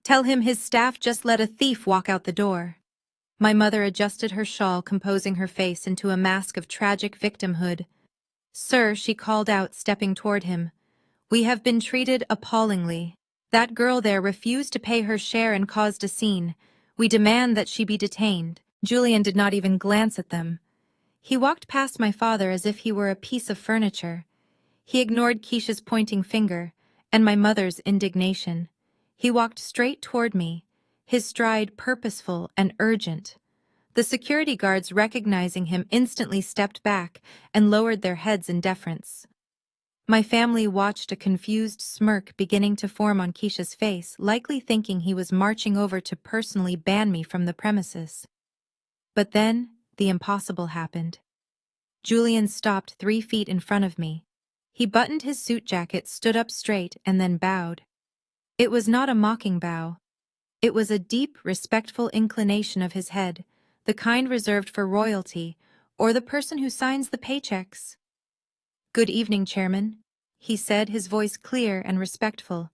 Tell him his staff just let a thief walk out the door." My mother adjusted her shawl, composing her face into a mask of tragic victimhood. "Sir," she called out, stepping toward him, "we have been treated appallingly. That girl there refused to pay her share and caused a scene. We demand that she be detained." Julian did not even glance at them. He walked past my father as if he were a piece of furniture. He ignored Keisha's pointing finger and my mother's indignation. He walked straight toward me, his stride purposeful and urgent. The security guards, recognizing him, instantly stepped back and lowered their heads in deference. My family watched, a confused smirk beginning to form on Keisha's face, likely thinking he was marching over to personally ban me from the premises. But then, the impossible happened. Julian stopped 3 feet in front of me. He buttoned his suit jacket, stood up straight, and then bowed. It was not a mocking bow. It was a deep, respectful inclination of his head, the kind reserved for royalty or the person who signs the paychecks. "Good evening, Chairman," he said, his voice clear and respectful.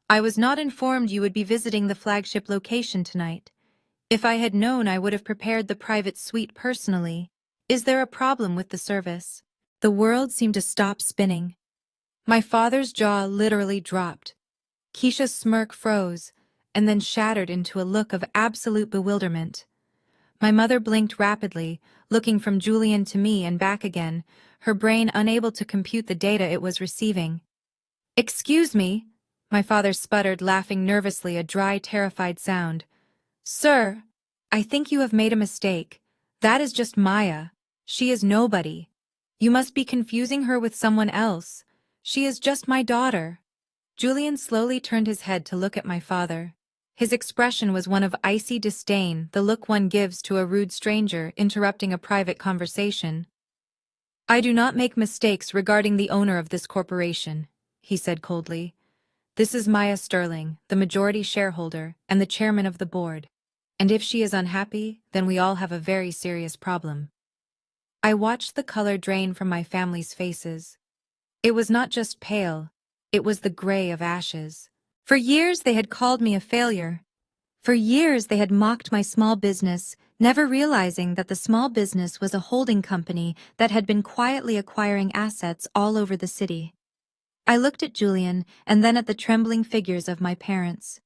"I was not informed you would be visiting the flagship location tonight. If I had known, I would have prepared the private suite personally. Is there a problem with the service?" The world seemed to stop spinning. My father's jaw literally dropped. Keisha's smirk froze, and then shattered into a look of absolute bewilderment. My mother blinked rapidly, looking from Julian to me and back again, her brain unable to compute the data it was receiving. "Excuse me," my father sputtered, laughing nervously, a dry, terrified sound. "Sir, I think you have made a mistake. That is just Maya. She is nobody. You must be confusing her with someone else. She is just my daughter." Julian slowly turned his head to look at my father. His expression was one of icy disdain, the look one gives to a rude stranger interrupting a private conversation. "I do not make mistakes regarding the owner of this corporation," he said coldly. "This is Maya Sterling, the majority shareholder and the chairman of the board. And if she is unhappy, then we all have a very serious problem." I watched the color drain from my family's faces. It was not just pale, it was the gray of ashes. For years they had called me a failure. For years they had mocked my small business, never realizing that the small business was a holding company that had been quietly acquiring assets all over the city. I looked at Julian and then at the trembling figures of my parents.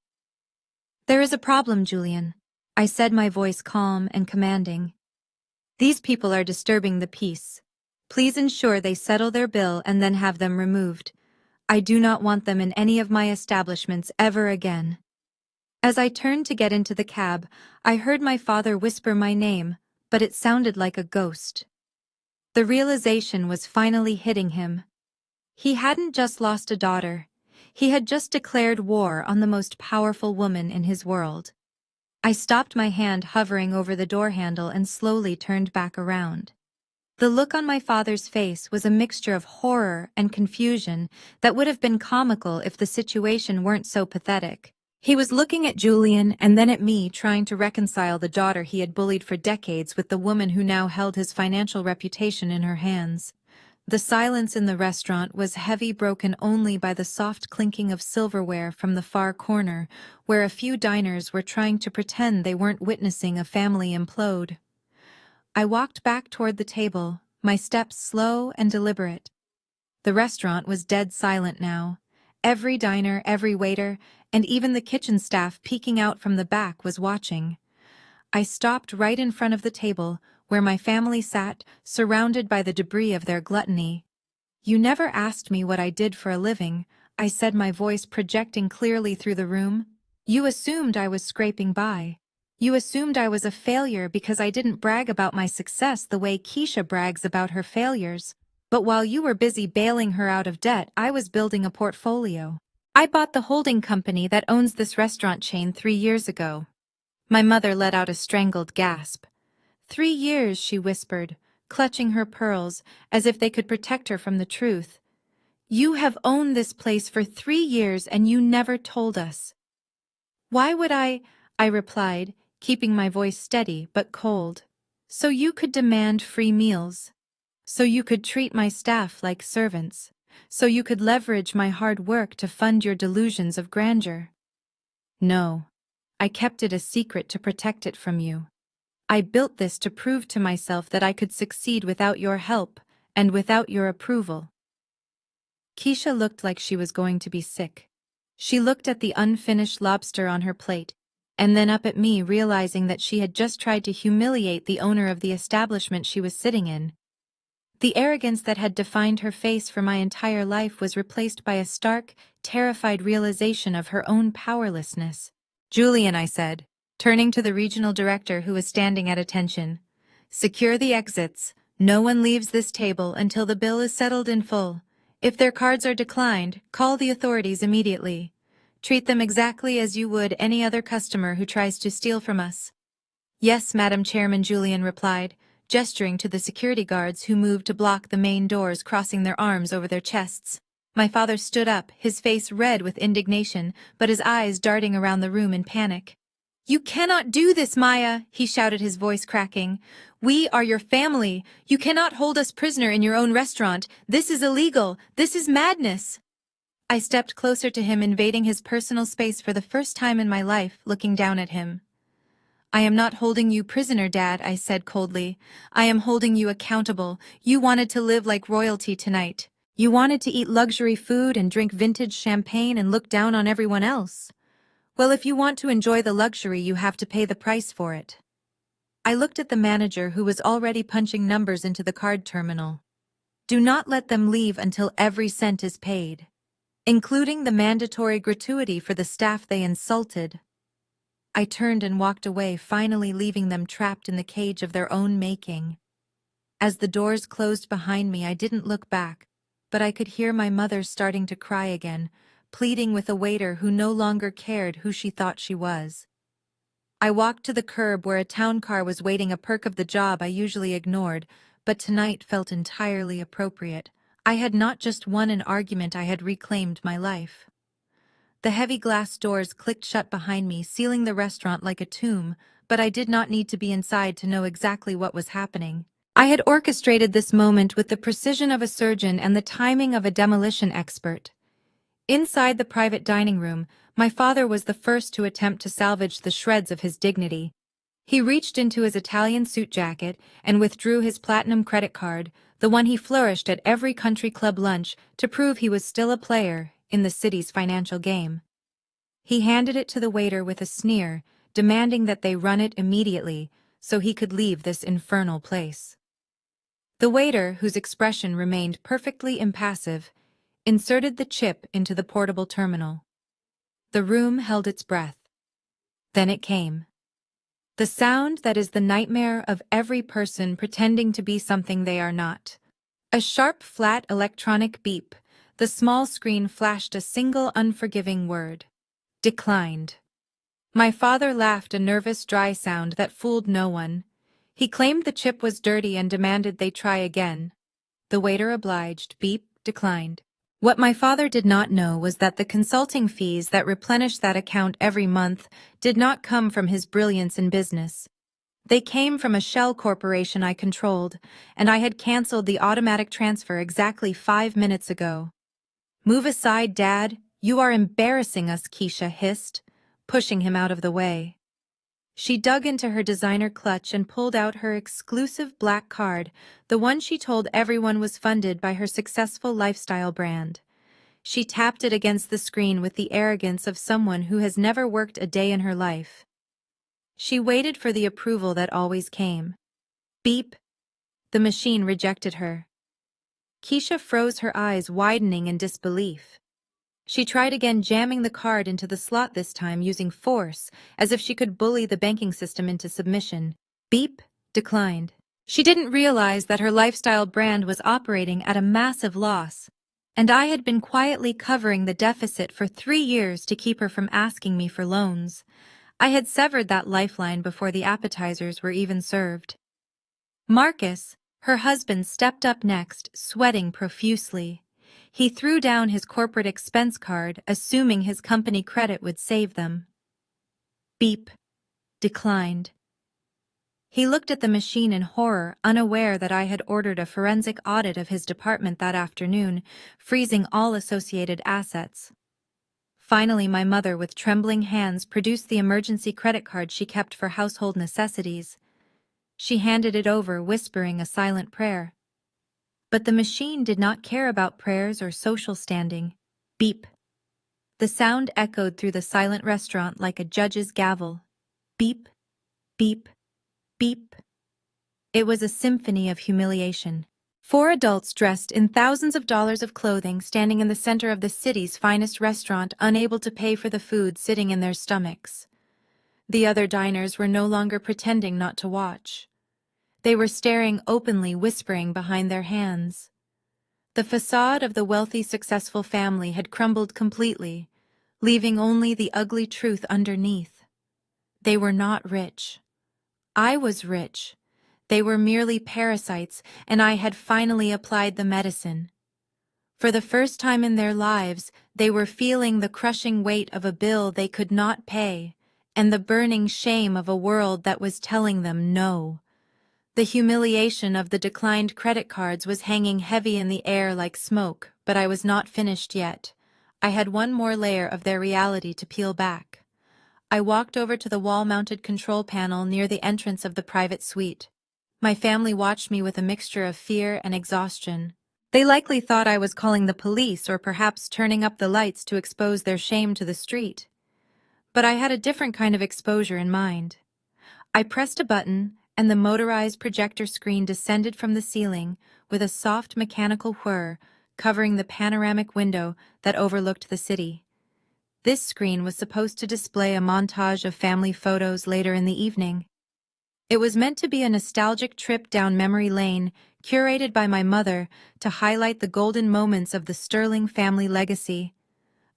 "There is a problem, Julian," I said, my voice calm and commanding. "These people are disturbing the peace. Please ensure they settle their bill and then have them removed. I do not want them in any of my establishments ever again." As I turned to get into the cab, I heard my father whisper my name, but it sounded like a ghost. The realization was finally hitting him. He hadn't just lost a daughter. He had just declared war on the most powerful woman in his world. I stopped, my hand hovering over the door handle, and slowly turned back around. The look on my father's face was a mixture of horror and confusion that would have been comical if the situation weren't so pathetic. He was looking at Julian and then at me, trying to reconcile the daughter he had bullied for decades with the woman who now held his financial reputation in her hands. The silence in the restaurant was heavy, broken only by the soft clinking of silverware from the far corner, where a few diners were trying to pretend they weren't witnessing a family implode. I walked back toward the table, my steps slow and deliberate. The restaurant was dead silent now. Every diner, every waiter, and even the kitchen staff peeking out from the back was watching. I stopped right in front of the table, where my family sat, surrounded by the debris of their gluttony. "You never asked me what I did for a living," I said, my voice projecting clearly through the room. "You assumed I was scraping by. You assumed I was a failure because I didn't brag about my success the way Keisha brags about her failures. But while you were busy bailing her out of debt, I was building a portfolio. I bought the holding company that owns this restaurant chain 3 years ago." My mother let out a strangled gasp. 3 years, she whispered, clutching her pearls, as if they could protect her from the truth. "You have owned this place for 3 years and you never told us." "Why would I replied, keeping my voice steady but cold. "So you could demand free meals. So you could treat my staff like servants. So you could leverage my hard work to fund your delusions of grandeur." "No. I kept it a secret to protect it from you. I built this to prove to myself that I could succeed without your help and without your approval." Keisha looked like she was going to be sick. She looked at the unfinished lobster on her plate, and then up at me, realizing that she had just tried to humiliate the owner of the establishment she was sitting in. The arrogance that had defined her face for my entire life was replaced by a stark, terrified realization of her own powerlessness. "Julian," I said, turning to the regional director who was standing at attention, "secure the exits. No one leaves this table until the bill is settled in full. If their cards are declined, call the authorities immediately. Treat them exactly as you would any other customer who tries to steal from us." "Yes, Madam Chairman," Julian replied, gesturing to the security guards who moved to block the main doors, crossing their arms over their chests. My father stood up, his face red with indignation, but his eyes darting around the room in panic. "You cannot do this, Maya," he shouted, his voice cracking. "We are your family. You cannot hold us prisoner in your own restaurant. This is illegal. This is madness." I stepped closer to him, invading his personal space for the first time in my life, looking down at him. "I am not holding you prisoner, Dad," I said coldly. "I am holding you accountable. You wanted to live like royalty tonight. You wanted to eat luxury food and drink vintage champagne and look down on everyone else. Well, if you want to enjoy the luxury, you have to pay the price for it." I looked at the manager, who was already punching numbers into the card terminal. "Do not let them leave until every cent is paid, including the mandatory gratuity for the staff they insulted." I turned and walked away, finally leaving them trapped in the cage of their own making. As the doors closed behind me, I didn't look back, but I could hear my mother starting to cry again, pleading with a waiter who no longer cared who she thought she was. I walked to the curb where a town car was waiting, a perk of the job I usually ignored, but tonight felt entirely appropriate. I had not just won an argument, I had reclaimed my life. The heavy glass doors clicked shut behind me, sealing the restaurant like a tomb, but I did not need to be inside to know exactly what was happening. I had orchestrated this moment with the precision of a surgeon and the timing of a demolition expert. Inside the private dining room, my father was the first to attempt to salvage the shreds of his dignity. He reached into his Italian suit jacket and withdrew his platinum credit card, the one he flourished at every country club lunch, to prove he was still a player in the city's financial game. He handed it to the waiter with a sneer, demanding that they run it immediately so he could leave this infernal place. The waiter, whose expression remained perfectly impassive, inserted the chip into the portable terminal. The room held its breath. Then it came. The sound that is the nightmare of every person pretending to be something they are not. A sharp, flat electronic beep. The small screen flashed a single unforgiving word. Declined. My father laughed, a nervous, dry sound that fooled no one. He claimed the chip was dirty and demanded they try again. The waiter obliged. Beep, declined. What my father did not know was that the consulting fees that replenished that account every month did not come from his brilliance in business. They came from a shell corporation I controlled, and I had canceled the automatic transfer exactly 5 minutes ago. Move aside, Dad. You are embarrassing us, Keisha hissed, pushing him out of the way. She dug into her designer clutch and pulled out her exclusive black card, the one she told everyone was funded by her successful lifestyle brand. She tapped it against the screen with the arrogance of someone who has never worked a day in her life. She waited for the approval that always came. Beep. The machine rejected her. Keisha froze, her eyes widening in disbelief. She tried again, jamming the card into the slot, this time using force, as if she could bully the banking system into submission. Beep. Declined. She didn't realize that her lifestyle brand was operating at a massive loss, and I had been quietly covering the deficit for 3 years to keep her from asking me for loans. I had severed that lifeline before the appetizers were even served. Marcus, her husband, stepped up next, sweating profusely. He threw down his corporate expense card, assuming his company credit would save them. Beep. Declined. He looked at the machine in horror, unaware that I had ordered a forensic audit of his department that afternoon, freezing all associated assets. Finally, my mother, with trembling hands, produced the emergency credit card she kept for household necessities. She handed it over, whispering a silent prayer. But the machine did not care about prayers or social standing. Beep. The sound echoed through the silent restaurant like a judge's gavel. Beep, beep, beep. It was a symphony of humiliation. 4 adults dressed in thousands of dollars of clothing standing in the center of the city's finest restaurant, unable to pay for the food sitting in their stomachs. The other diners were no longer pretending not to watch. They were staring openly, whispering behind their hands. The facade of the wealthy, successful family had crumbled completely, leaving only the ugly truth underneath. They were not rich. I was rich. They were merely parasites, and I had finally applied the medicine. For the first time in their lives, they were feeling the crushing weight of a bill they could not pay, and the burning shame of a world that was telling them no. The humiliation of the declined credit cards was hanging heavy in the air like smoke, but I was not finished yet. I had one more layer of their reality to peel back. I walked over to the wall-mounted control panel near the entrance of the private suite. My family watched me with a mixture of fear and exhaustion. They likely thought I was calling the police or perhaps turning up the lights to expose their shame to the street. But I had a different kind of exposure in mind. I pressed a button, and the motorized projector screen descended from the ceiling with a soft mechanical whir, covering the panoramic window that overlooked the city. This screen was supposed to display a montage of family photos later in the evening. It was meant to be a nostalgic trip down memory lane, curated by my mother to highlight the golden moments of the sterling family legacy.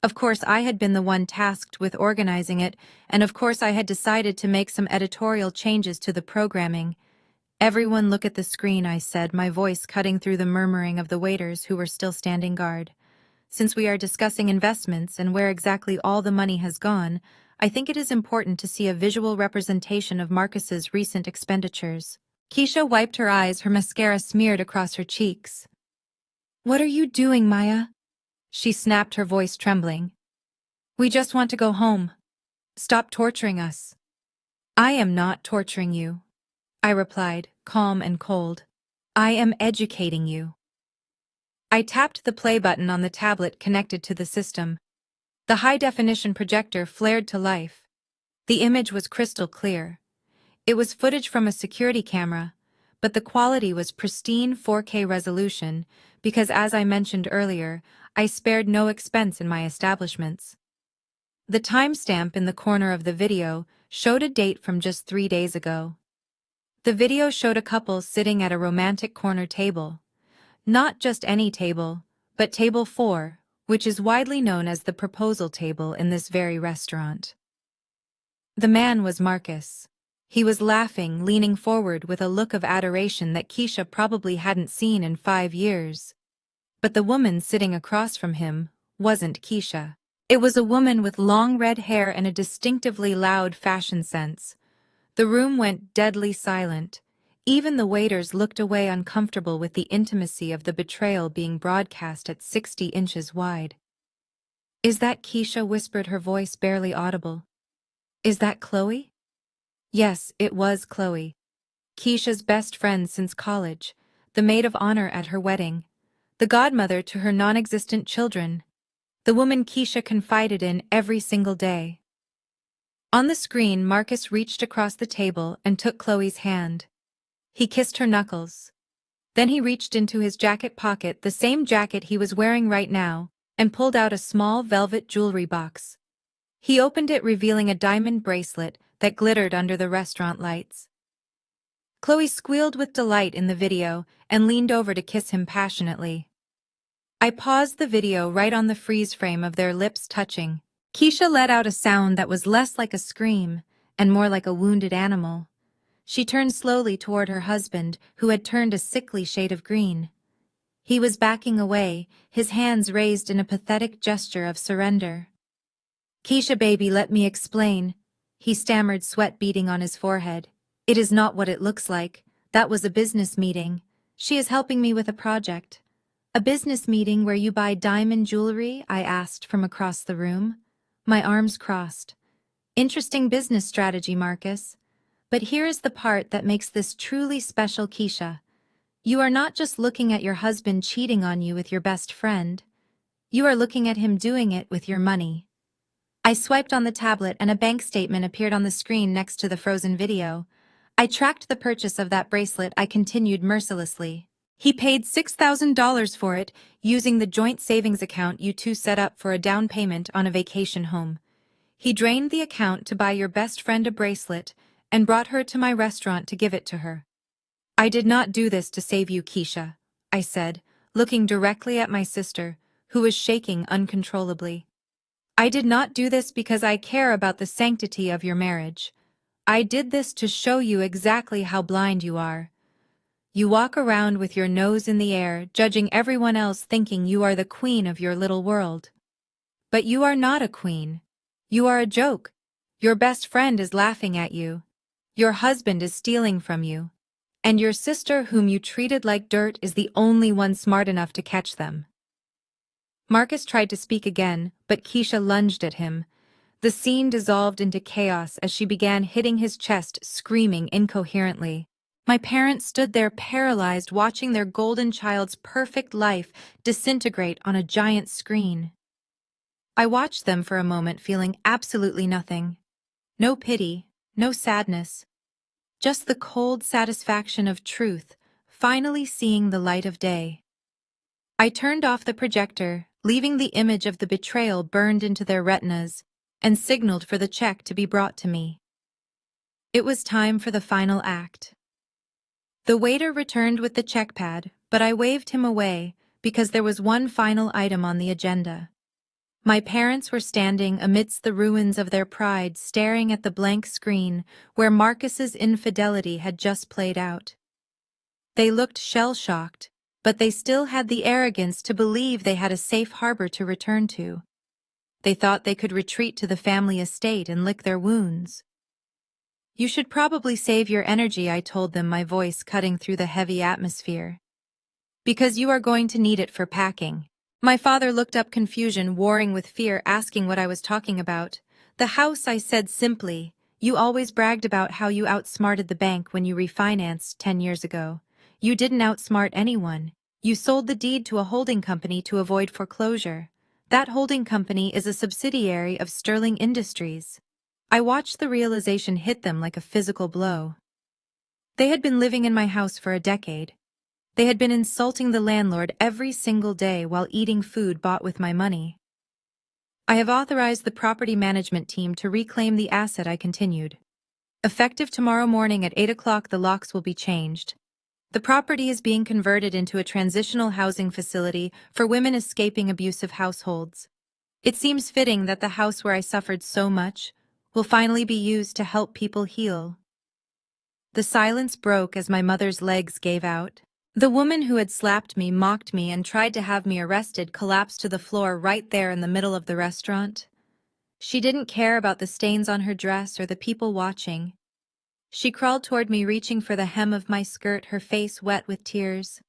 Of course, I had been the one tasked with organizing it, and of course I had decided to make some editorial changes to the programming. "Everyone look at the screen," I said, my voice cutting through the murmuring of the waiters who were still standing guard. "Since we are discussing investments and where exactly all the money has gone, I think it is important to see a visual representation of Marcus's recent expenditures." Keisha wiped her eyes, her mascara smeared across her cheeks. "What are you doing, Maya?" she snapped, her voice trembling. "We just want to go home. Stop torturing us." "I am not torturing you," I replied, calm and cold. "I am educating you." I tapped the play button on the tablet connected to the system. The high-definition projector flared to life. The image was crystal clear. It was footage from a security camera, but the quality was pristine 4K resolution because, as I mentioned earlier, I spared no expense in my establishments. The timestamp in the corner of the video showed a date from just 3 days ago. The video showed a couple sitting at a romantic corner table. Not just any table, but table 4, which is widely known as the proposal table in this very restaurant. The man was Marcus. He was laughing, leaning forward with a look of adoration that Keisha probably hadn't seen in 5 years. But the woman sitting across from him wasn't Keisha. It was a woman with long red hair and a distinctively loud fashion sense. The room went deadly silent. Even the waiters looked away uncomfortable with the intimacy of the betrayal being broadcast at 60 inches wide. "Is that Keisha?" whispered her voice barely audible. "Is that Chloe?" Yes, it was Chloe. Keisha's best friend since college, the maid of honor at her wedding, the godmother to her non-existent children, the woman Keisha confided in every single day. On the screen, Marcus reached across the table and took Chloe's hand. He kissed her knuckles. Then he reached into his jacket pocket, the same jacket he was wearing right now, and pulled out a small velvet jewelry box. He opened it, revealing a diamond bracelet that glittered under the restaurant lights. Chloe squealed with delight in the video and leaned over to kiss him passionately. I paused the video right on the freeze frame of their lips touching. Keisha let out a sound that was less like a scream and more like a wounded animal. She turned slowly toward her husband, who had turned a sickly shade of green. He was backing away, his hands raised in a pathetic gesture of surrender. "Keisha, baby, let me explain," he stammered, sweat beading on his forehead. "It is not what it looks like. That was a business meeting. She is helping me with a project." "A business meeting where you buy diamond jewelry?" I asked from across the room. My arms crossed. "Interesting business strategy, Marcus. But here is the part that makes this truly special, Keisha. You are not just looking at your husband cheating on you with your best friend. You are looking at him doing it with your money." I swiped on the tablet and a bank statement appeared on the screen next to the frozen video. "I tracked the purchase of that bracelet," I continued mercilessly. "He paid $6,000 for it, using the joint savings account you two set up for a down payment on a vacation home. He drained the account to buy your best friend a bracelet and brought her to my restaurant to give it to her." "I did not do this to save you, Keisha," I said, looking directly at my sister, who was shaking uncontrollably. "I did not do this because I care about the sanctity of your marriage. I did this to show you exactly how blind you are. You walk around with your nose in the air, judging everyone else, thinking you are the queen of your little world. But you are not a queen. You are a joke. Your best friend is laughing at you. Your husband is stealing from you. And your sister, whom you treated like dirt, is the only one smart enough to catch them." Marcus tried to speak again, but Keisha lunged at him. The scene dissolved into chaos as she began hitting his chest, screaming incoherently. My parents stood there paralyzed, watching their golden child's perfect life disintegrate on a giant screen. I watched them for a moment, feeling absolutely nothing. No pity, no sadness. Just the cold satisfaction of truth, finally seeing the light of day. I turned off the projector, leaving the image of the betrayal burned into their retinas, and signaled for the check to be brought to me. It was time for the final act. The waiter returned with the check pad, but I waved him away because there was one final item on the agenda. My parents were standing amidst the ruins of their pride, staring at the blank screen where Marcus's infidelity had just played out. They looked shell-shocked, but they still had the arrogance to believe they had a safe harbor to return to. They thought they could retreat to the family estate and lick their wounds. "You should probably save your energy," I told them, my voice cutting through the heavy atmosphere. "Because you are going to need it for packing." My father looked up, confusion warring with fear, asking what I was talking about. "The house," I said simply. "You always bragged about how you outsmarted the bank when you refinanced 10 years ago. You didn't outsmart anyone. You sold the deed to a holding company to avoid foreclosure. That holding company is a subsidiary of Sterling Industries." I watched the realization hit them like a physical blow. They had been living in my house for a decade. They had been insulting the landlord every single day while eating food bought with my money. "I have authorized the property management team to reclaim the asset," I continued. "Effective tomorrow morning at 8 o'clock, the locks will be changed. The property is being converted into a transitional housing facility for women escaping abusive households. It seems fitting that the house where I suffered so much will finally be used to help people heal." The silence broke as my mother's legs gave out. The woman who had slapped me, mocked me, and tried to have me arrested collapsed to the floor right there in the middle of the restaurant. She didn't care about the stains on her dress or the people watching. She crawled toward me, reaching for the hem of my skirt, her face wet with tears.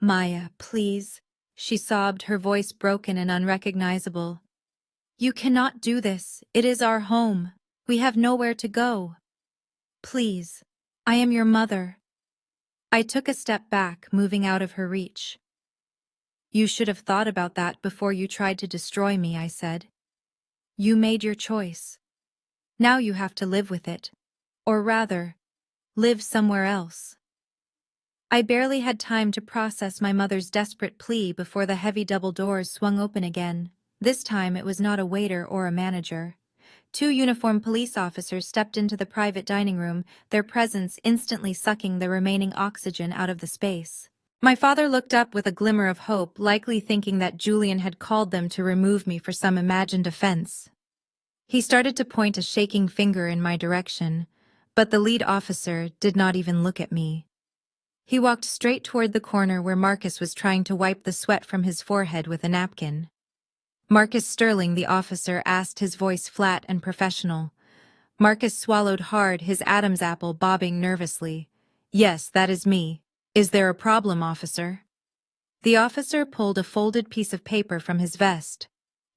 "Maya, please," she sobbed, her voice broken and unrecognizable. "You cannot do this. It is our home. We have nowhere to go. Please. I am your mother." I took a step back, moving out of her reach. "You should have thought about that before you tried to destroy me," I said. "You made your choice. Now you have to live with it. Or rather, live somewhere else." I barely had time to process my mother's desperate plea before the heavy double doors swung open again. This time it was not a waiter or a manager. Two uniformed police officers stepped into the private dining room, their presence instantly sucking the remaining oxygen out of the space. My father looked up with a glimmer of hope, likely thinking that Julian had called them to remove me for some imagined offense. He started to point a shaking finger in my direction, but the lead officer did not even look at me. He walked straight toward the corner where Marcus was trying to wipe the sweat from his forehead with a napkin. "Marcus Sterling," the officer asked, his voice flat and professional. Marcus swallowed hard, his Adam's apple bobbing nervously. "Yes, that is me. Is there a problem, officer?" The officer pulled a folded piece of paper from his vest.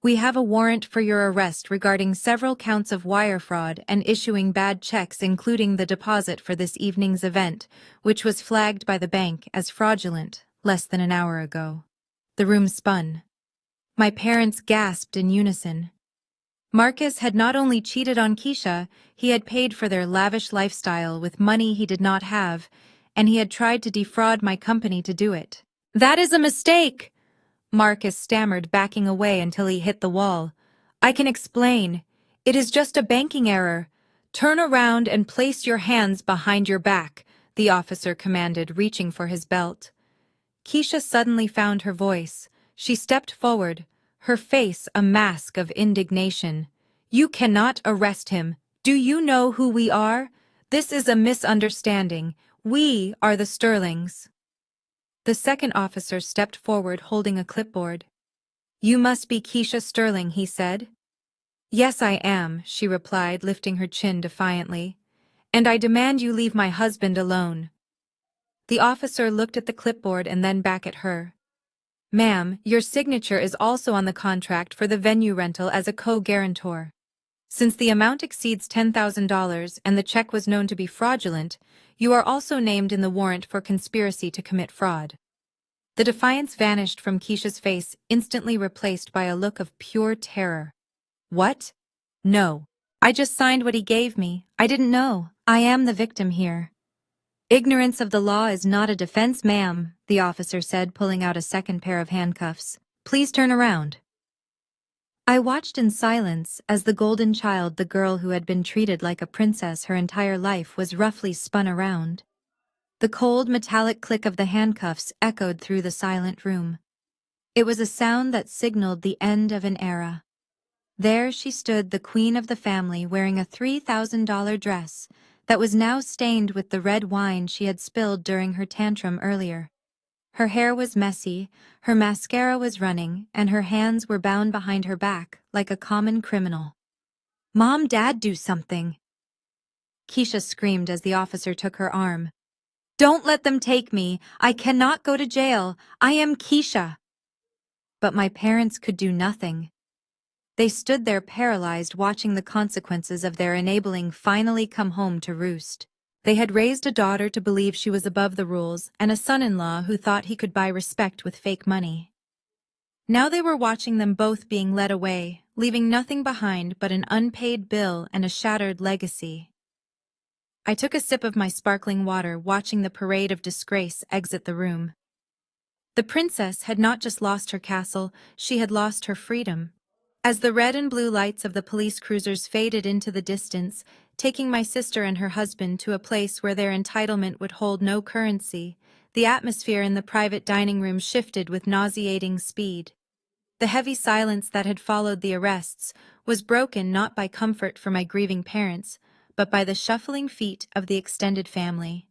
"We have a warrant for your arrest regarding several counts of wire fraud and issuing bad checks, including the deposit for this evening's event, which was flagged by the bank as fraudulent less than an hour ago." The room spun. My parents gasped in unison. Marcus had not only cheated on Keisha, he had paid for their lavish lifestyle with money he did not have, and he had tried to defraud my company to do it. "That is a mistake!" Marcus stammered, backing away until he hit the wall. "I can explain. It is just a banking error. Turn around and place your hands behind your back," the officer commanded, reaching for his belt. Keisha suddenly found her voice. She stepped forward, her face a mask of indignation. "You cannot arrest him. Do you know who we are? This is a misunderstanding. We are the Sterlings." The second officer stepped forward, holding a clipboard. "You must be Keisha Sterling," he said. "Yes, I am," she replied, lifting her chin defiantly. "And I demand you leave my husband alone." The officer looked at the clipboard and then back at her. "Ma'am, your signature is also on the contract for the venue rental as a co-guarantor. Since the amount exceeds $10,000 and the check was known to be fraudulent, you are also named in the warrant for conspiracy to commit fraud." The defiance vanished from Keisha's face, instantly replaced by a look of pure terror. "What? No. I just signed what he gave me. I didn't know. I am the victim here." "Ignorance of the law is not a defense, ma'am," the officer said, pulling out a second pair of handcuffs. "Please turn around." I watched in silence as the golden child, the girl who had been treated like a princess her entire life, was roughly spun around. The cold, metallic click of the handcuffs echoed through the silent room. It was a sound that signaled the end of an era. There she stood, the queen of the family, wearing a $3,000 dress that was now stained with the red wine she had spilled during her tantrum earlier. Her hair was messy, her mascara was running, and her hands were bound behind her back like a common criminal. "Mom, Dad, do something!" Keisha screamed as the officer took her arm. "Don't let them take me! I cannot go to jail! I am Keisha!" But my parents could do nothing. They stood there paralyzed, watching the consequences of their enabling finally come home to roost. They had raised a daughter to believe she was above the rules, and a son-in-law who thought he could buy respect with fake money. Now they were watching them both being led away, leaving nothing behind but an unpaid bill and a shattered legacy. I took a sip of my sparkling water, watching the parade of disgrace exit the room. The princess had not just lost her castle, she had lost her freedom. As the red and blue lights of the police cruisers faded into the distance, taking my sister and her husband to a place where their entitlement would hold no currency, the atmosphere in the private dining room shifted with nauseating speed. The heavy silence that had followed the arrests was broken not by comfort for my grieving parents, but by the shuffling feet of the extended family.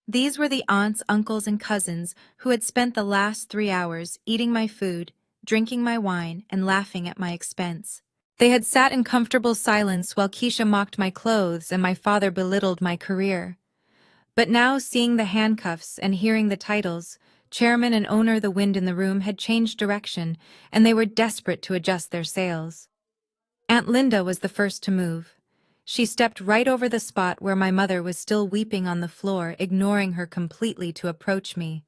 These were the aunts, uncles, and cousins who had spent the last 3 hours eating my food, drinking my wine, and laughing at my expense. They had sat in comfortable silence while Keisha mocked my clothes and my father belittled my career. But now, seeing the handcuffs and hearing the titles, chairman and owner the wind in the room had changed direction, and they were desperate to adjust their sails. Aunt Linda was the first to move. She stepped right over the spot where my mother was still weeping on the floor, ignoring her completely to approach me.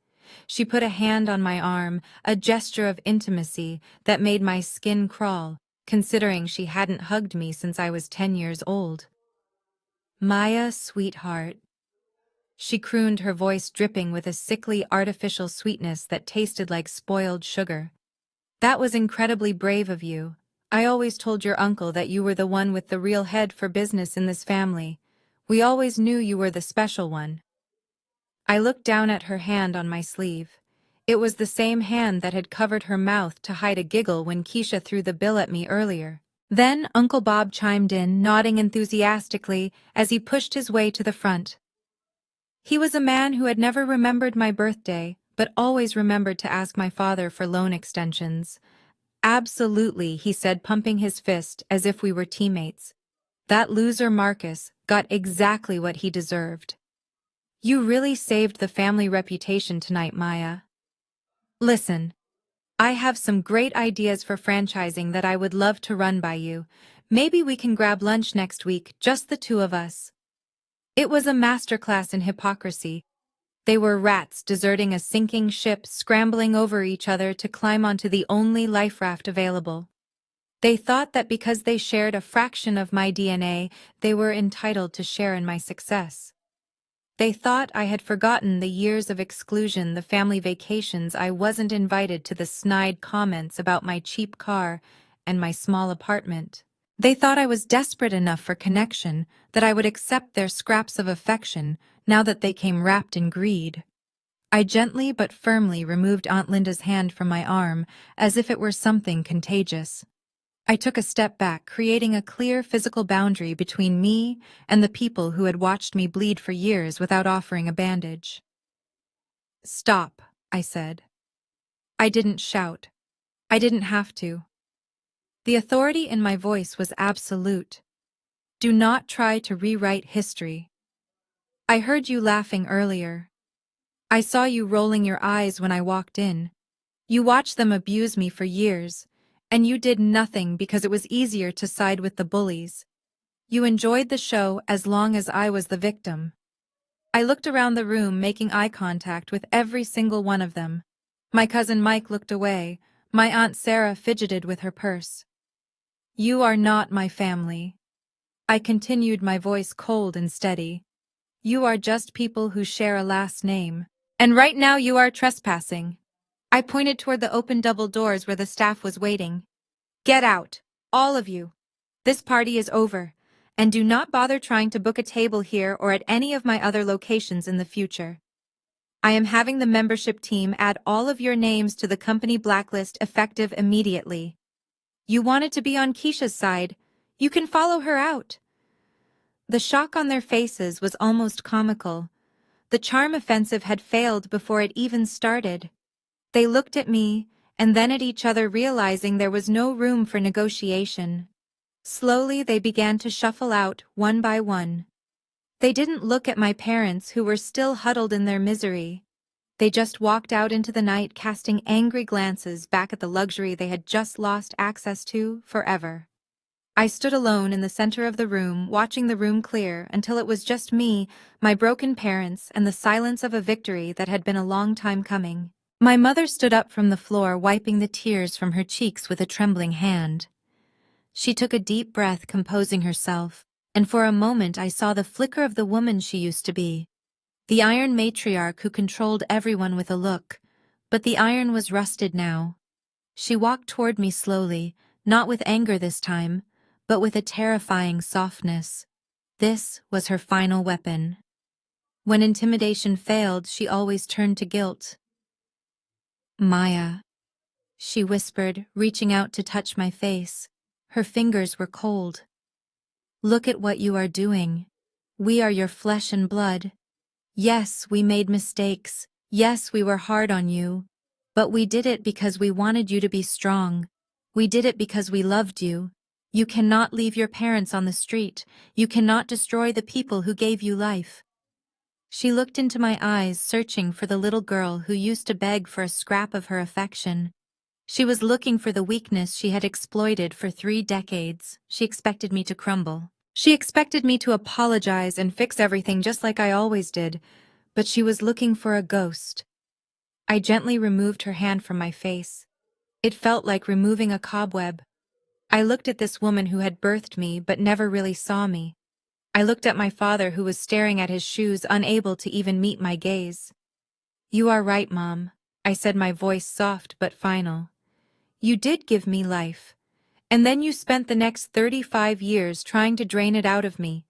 She put a hand on my arm, a gesture of intimacy that made my skin crawl, considering she hadn't hugged me since I was 10 years old. "Maya, sweetheart." She crooned, her voice dripping with a sickly artificial sweetness that tasted like spoiled sugar. "That was incredibly brave of you. I always told your uncle that you were the one with the real head for business in this family. We always knew you were the special one." I looked down at her hand on my sleeve. It was the same hand that had covered her mouth to hide a giggle when Keisha threw the bill at me earlier. Then Uncle Bob chimed in, nodding enthusiastically as he pushed his way to the front. He was a man who had never remembered my birthday, but always remembered to ask my father for loan extensions. "Absolutely," he said, pumping his fist as if we were teammates. "That loser Marcus got exactly what he deserved." "You really saved the family reputation tonight, Maya." "Listen, I have some great ideas for franchising that I would love to run by you. Maybe we can grab lunch next week, just the two of us." It was a masterclass in hypocrisy. They were rats deserting a sinking ship, scrambling over each other to climb onto the only life raft available. They thought that because they shared a fraction of my DNA, they were entitled to share in my success. They thought I had forgotten the years of exclusion, the family vacations I wasn't invited to, the snide comments about my cheap car and my small apartment. They thought I was desperate enough for connection, that I would accept their scraps of affection now that they came wrapped in greed. I gently but firmly removed Aunt Linda's hand from my arm, as if it were something contagious. I took a step back, creating a clear physical boundary between me and the people who had watched me bleed for years without offering a bandage. "Stop," I said. I didn't shout. I didn't have to. The authority in my voice was absolute. "Do not try to rewrite history. I heard you laughing earlier. I saw you rolling your eyes when I walked in. You watched them abuse me for years, and you did nothing because it was easier to side with the bullies. You enjoyed the show as long as I was the victim." I looked around the room, making eye contact with every single one of them. My cousin Mike looked away. My Aunt Sarah fidgeted with her purse. "You are not my family." I continued, my voice cold and steady. "You are just people who share a last name. And right now you are trespassing." I pointed toward the open double doors where the staff was waiting. "Get out, all of you. This party is over, and do not bother trying to book a table here or at any of my other locations in the future. I am having the membership team add all of your names to the company blacklist effective immediately. You wanted to be on Keisha's side. You can follow her out." The shock on their faces was almost comical. The charm offensive had failed before it even started. They looked at me, and then at each other, realizing there was no room for negotiation. Slowly, they began to shuffle out, one by one. They didn't look at my parents, who were still huddled in their misery. They just walked out into the night, casting angry glances back at the luxury they had just lost access to forever. I stood alone in the center of the room, watching the room clear until it was just me, my broken parents, and the silence of a victory that had been a long time coming. My mother stood up from the floor, wiping the tears from her cheeks with a trembling hand. She took a deep breath, composing herself, and for a moment I saw the flicker of the woman she used to be. The iron matriarch who controlled everyone with a look, but the iron was rusted now. She walked toward me slowly, not with anger this time, but with a terrifying softness. This was her final weapon. When intimidation failed, she always turned to guilt. "Maya," she whispered, reaching out to touch my face. Her fingers were cold. "Look at what you are doing. We are your flesh and blood. Yes, we made mistakes. Yes, we were hard on you. But we did it because we wanted you to be strong. We did it because we loved you. You cannot leave your parents on the street. You cannot destroy the people who gave you life. She looked into my eyes, searching for the little girl who used to beg for a scrap of her affection. She was looking for the weakness she had exploited for 3 decades. She expected me to crumble. She expected me to apologize and fix everything just like I always did, but she was looking for a ghost. I gently removed her hand from my face. It felt like removing a cobweb. I looked at this woman who had birthed me but never really saw me. I looked at my father who was staring at his shoes, unable to even meet my gaze. "You are right, Mom," I said, my voice soft but final. "You did give me life. And then you spent the next 35 years trying to drain it out of me.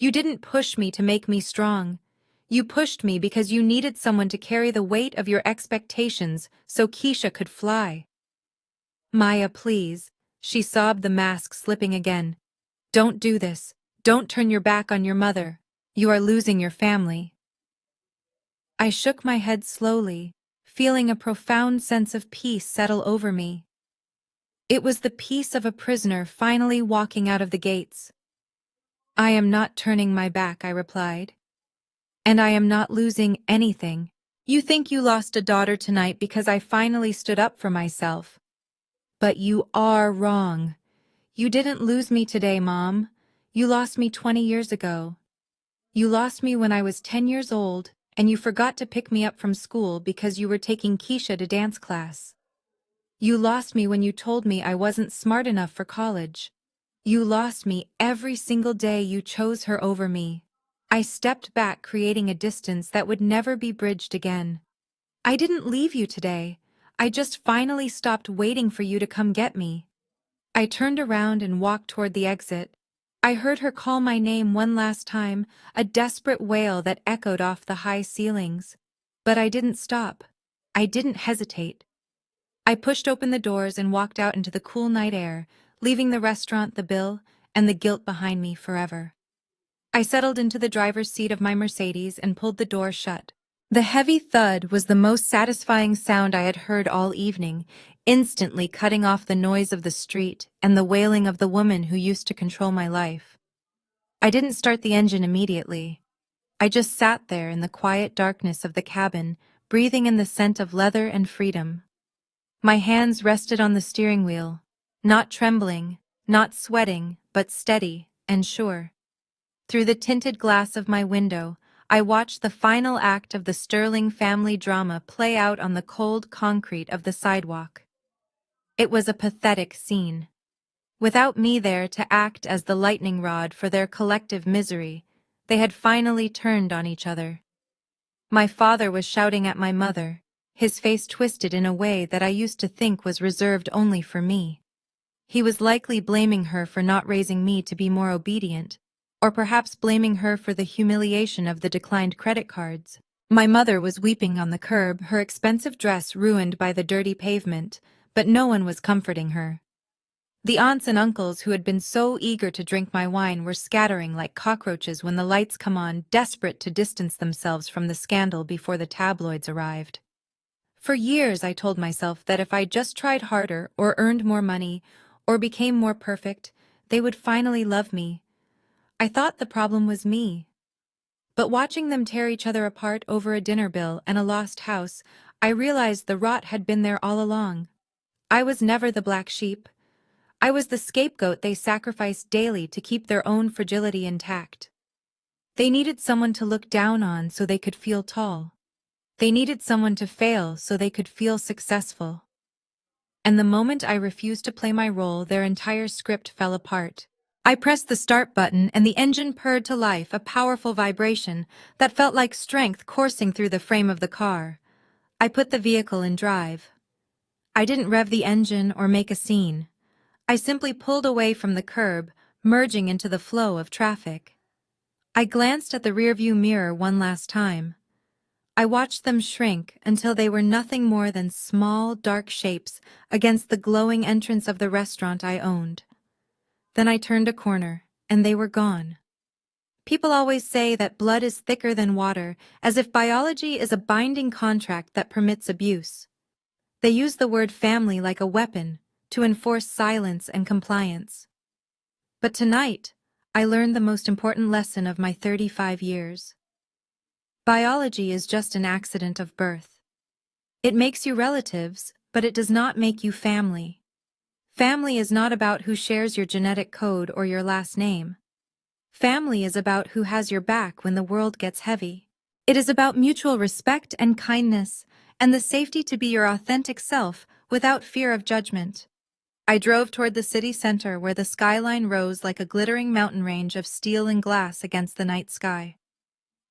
You didn't push me to make me strong. You pushed me because you needed someone to carry the weight of your expectations so Keisha could fly." "Maya, please," she sobbed, the mask slipping again. "Don't do this. Don't turn your back on your mother. You are losing your family." I shook my head slowly, feeling a profound sense of peace settle over me. It was the peace of a prisoner finally walking out of the gates. "I am not turning my back," I replied. "And I am not losing anything. You think you lost a daughter tonight because I finally stood up for myself. But you are wrong. You didn't lose me today, Mom. You lost me 20 years ago. You lost me when I was 10 years old, and you forgot to pick me up from school because you were taking Keisha to dance class. You lost me when you told me I wasn't smart enough for college. You lost me every single day you chose her over me." I stepped back, creating a distance that would never be bridged again. "I didn't leave you today. I just finally stopped waiting for you to come get me." I turned around and walked toward the exit. I heard her call my name one last time, a desperate wail that echoed off the high ceilings. But I didn't stop. I didn't hesitate. I pushed open the doors and walked out into the cool night air, leaving the restaurant, the bill, and the guilt behind me forever. I settled into the driver's seat of my Mercedes and pulled the door shut. The heavy thud was the most satisfying sound I had heard all evening, instantly cutting off the noise of the street and the wailing of the woman who used to control my life. I didn't start the engine immediately. I just sat there in the quiet darkness of the cabin, breathing in the scent of leather and freedom. My hands rested on the steering wheel, not trembling, not sweating, but steady and sure. Through the tinted glass of my window, I watched the final act of the Sterling family drama play out on the cold concrete of the sidewalk. It was a pathetic scene. Without me there to act as the lightning rod for their collective misery, they had finally turned on each other. My father was shouting at my mother, his face twisted in a way that I used to think was reserved only for me. He was likely blaming her for not raising me to be more obedient, or perhaps blaming her for the humiliation of the declined credit cards. My mother was weeping on the curb, her expensive dress ruined by the dirty pavement, but no one was comforting her. The aunts and uncles who had been so eager to drink my wine were scattering like cockroaches when the lights come on, desperate to distance themselves from the scandal before the tabloids arrived. For years I told myself that if I just tried harder or earned more money or became more perfect, they would finally love me. I thought the problem was me. But watching them tear each other apart over a dinner bill and a lost house, I realized the rot had been there all along. I was never the black sheep. I was the scapegoat they sacrificed daily to keep their own fragility intact. They needed someone to look down on so they could feel tall. They needed someone to fail so they could feel successful. And the moment I refused to play my role, their entire script fell apart. I pressed the start button and the engine purred to life, a powerful vibration that felt like strength coursing through the frame of the car. I put the vehicle in drive. I didn't rev the engine or make a scene. I simply pulled away from the curb, merging into the flow of traffic. I glanced at the rearview mirror one last time. I watched them shrink until they were nothing more than small, dark shapes against the glowing entrance of the restaurant I owned. Then I turned a corner, and they were gone. People always say that blood is thicker than water, as if biology is a binding contract that permits abuse. They use the word family like a weapon to enforce silence and compliance. But tonight, I learned the most important lesson of my 35 years. Biology is just an accident of birth. It makes you relatives, but it does not make you family. Family is not about who shares your genetic code or your last name. Family is about who has your back when the world gets heavy. It is about mutual respect and kindness, and the safety to be your authentic self without fear of judgment. I drove toward the city center where the skyline rose like a glittering mountain range of steel and glass against the night sky.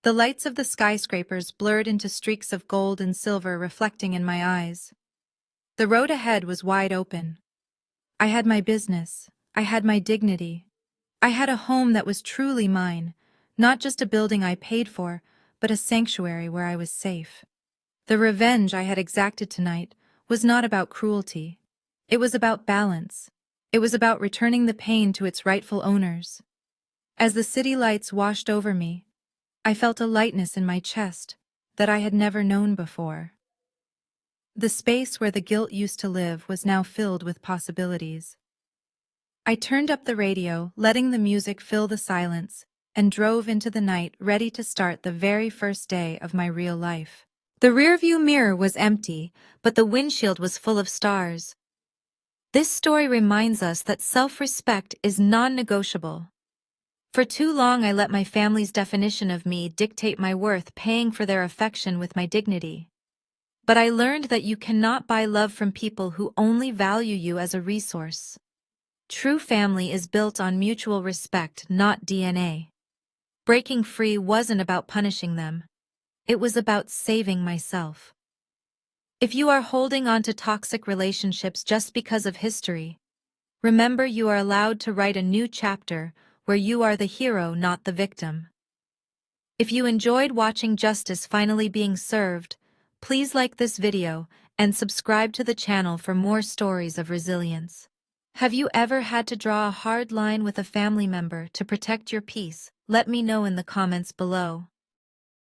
The lights of the skyscrapers blurred into streaks of gold and silver reflecting in my eyes. The road ahead was wide open. I had my business. I had my dignity. I had a home that was truly mine, not just a building I paid for, but a sanctuary where I was safe. The revenge I had exacted tonight was not about cruelty. It was about balance. It was about returning the pain to its rightful owners. As the city lights washed over me, I felt a lightness in my chest that I had never known before. The space where the guilt used to live was now filled with possibilities. I turned up the radio, letting the music fill the silence, and drove into the night ready to start the very first day of my real life. The rearview mirror was empty, but the windshield was full of stars. This story reminds us that self-respect is non-negotiable. For too long I let my family's definition of me dictate my worth, paying for their affection with my dignity. But I learned that you cannot buy love from people who only value you as a resource. True family is built on mutual respect, not DNA. Breaking free wasn't about punishing them. It was about saving myself. If you are holding on to toxic relationships just because of history, remember you are allowed to write a new chapter where you are the hero, not the victim. If you enjoyed watching justice finally being served, please like this video and subscribe to the channel for more stories of resilience. Have you ever had to draw a hard line with a family member to protect your peace? Let me know in the comments below.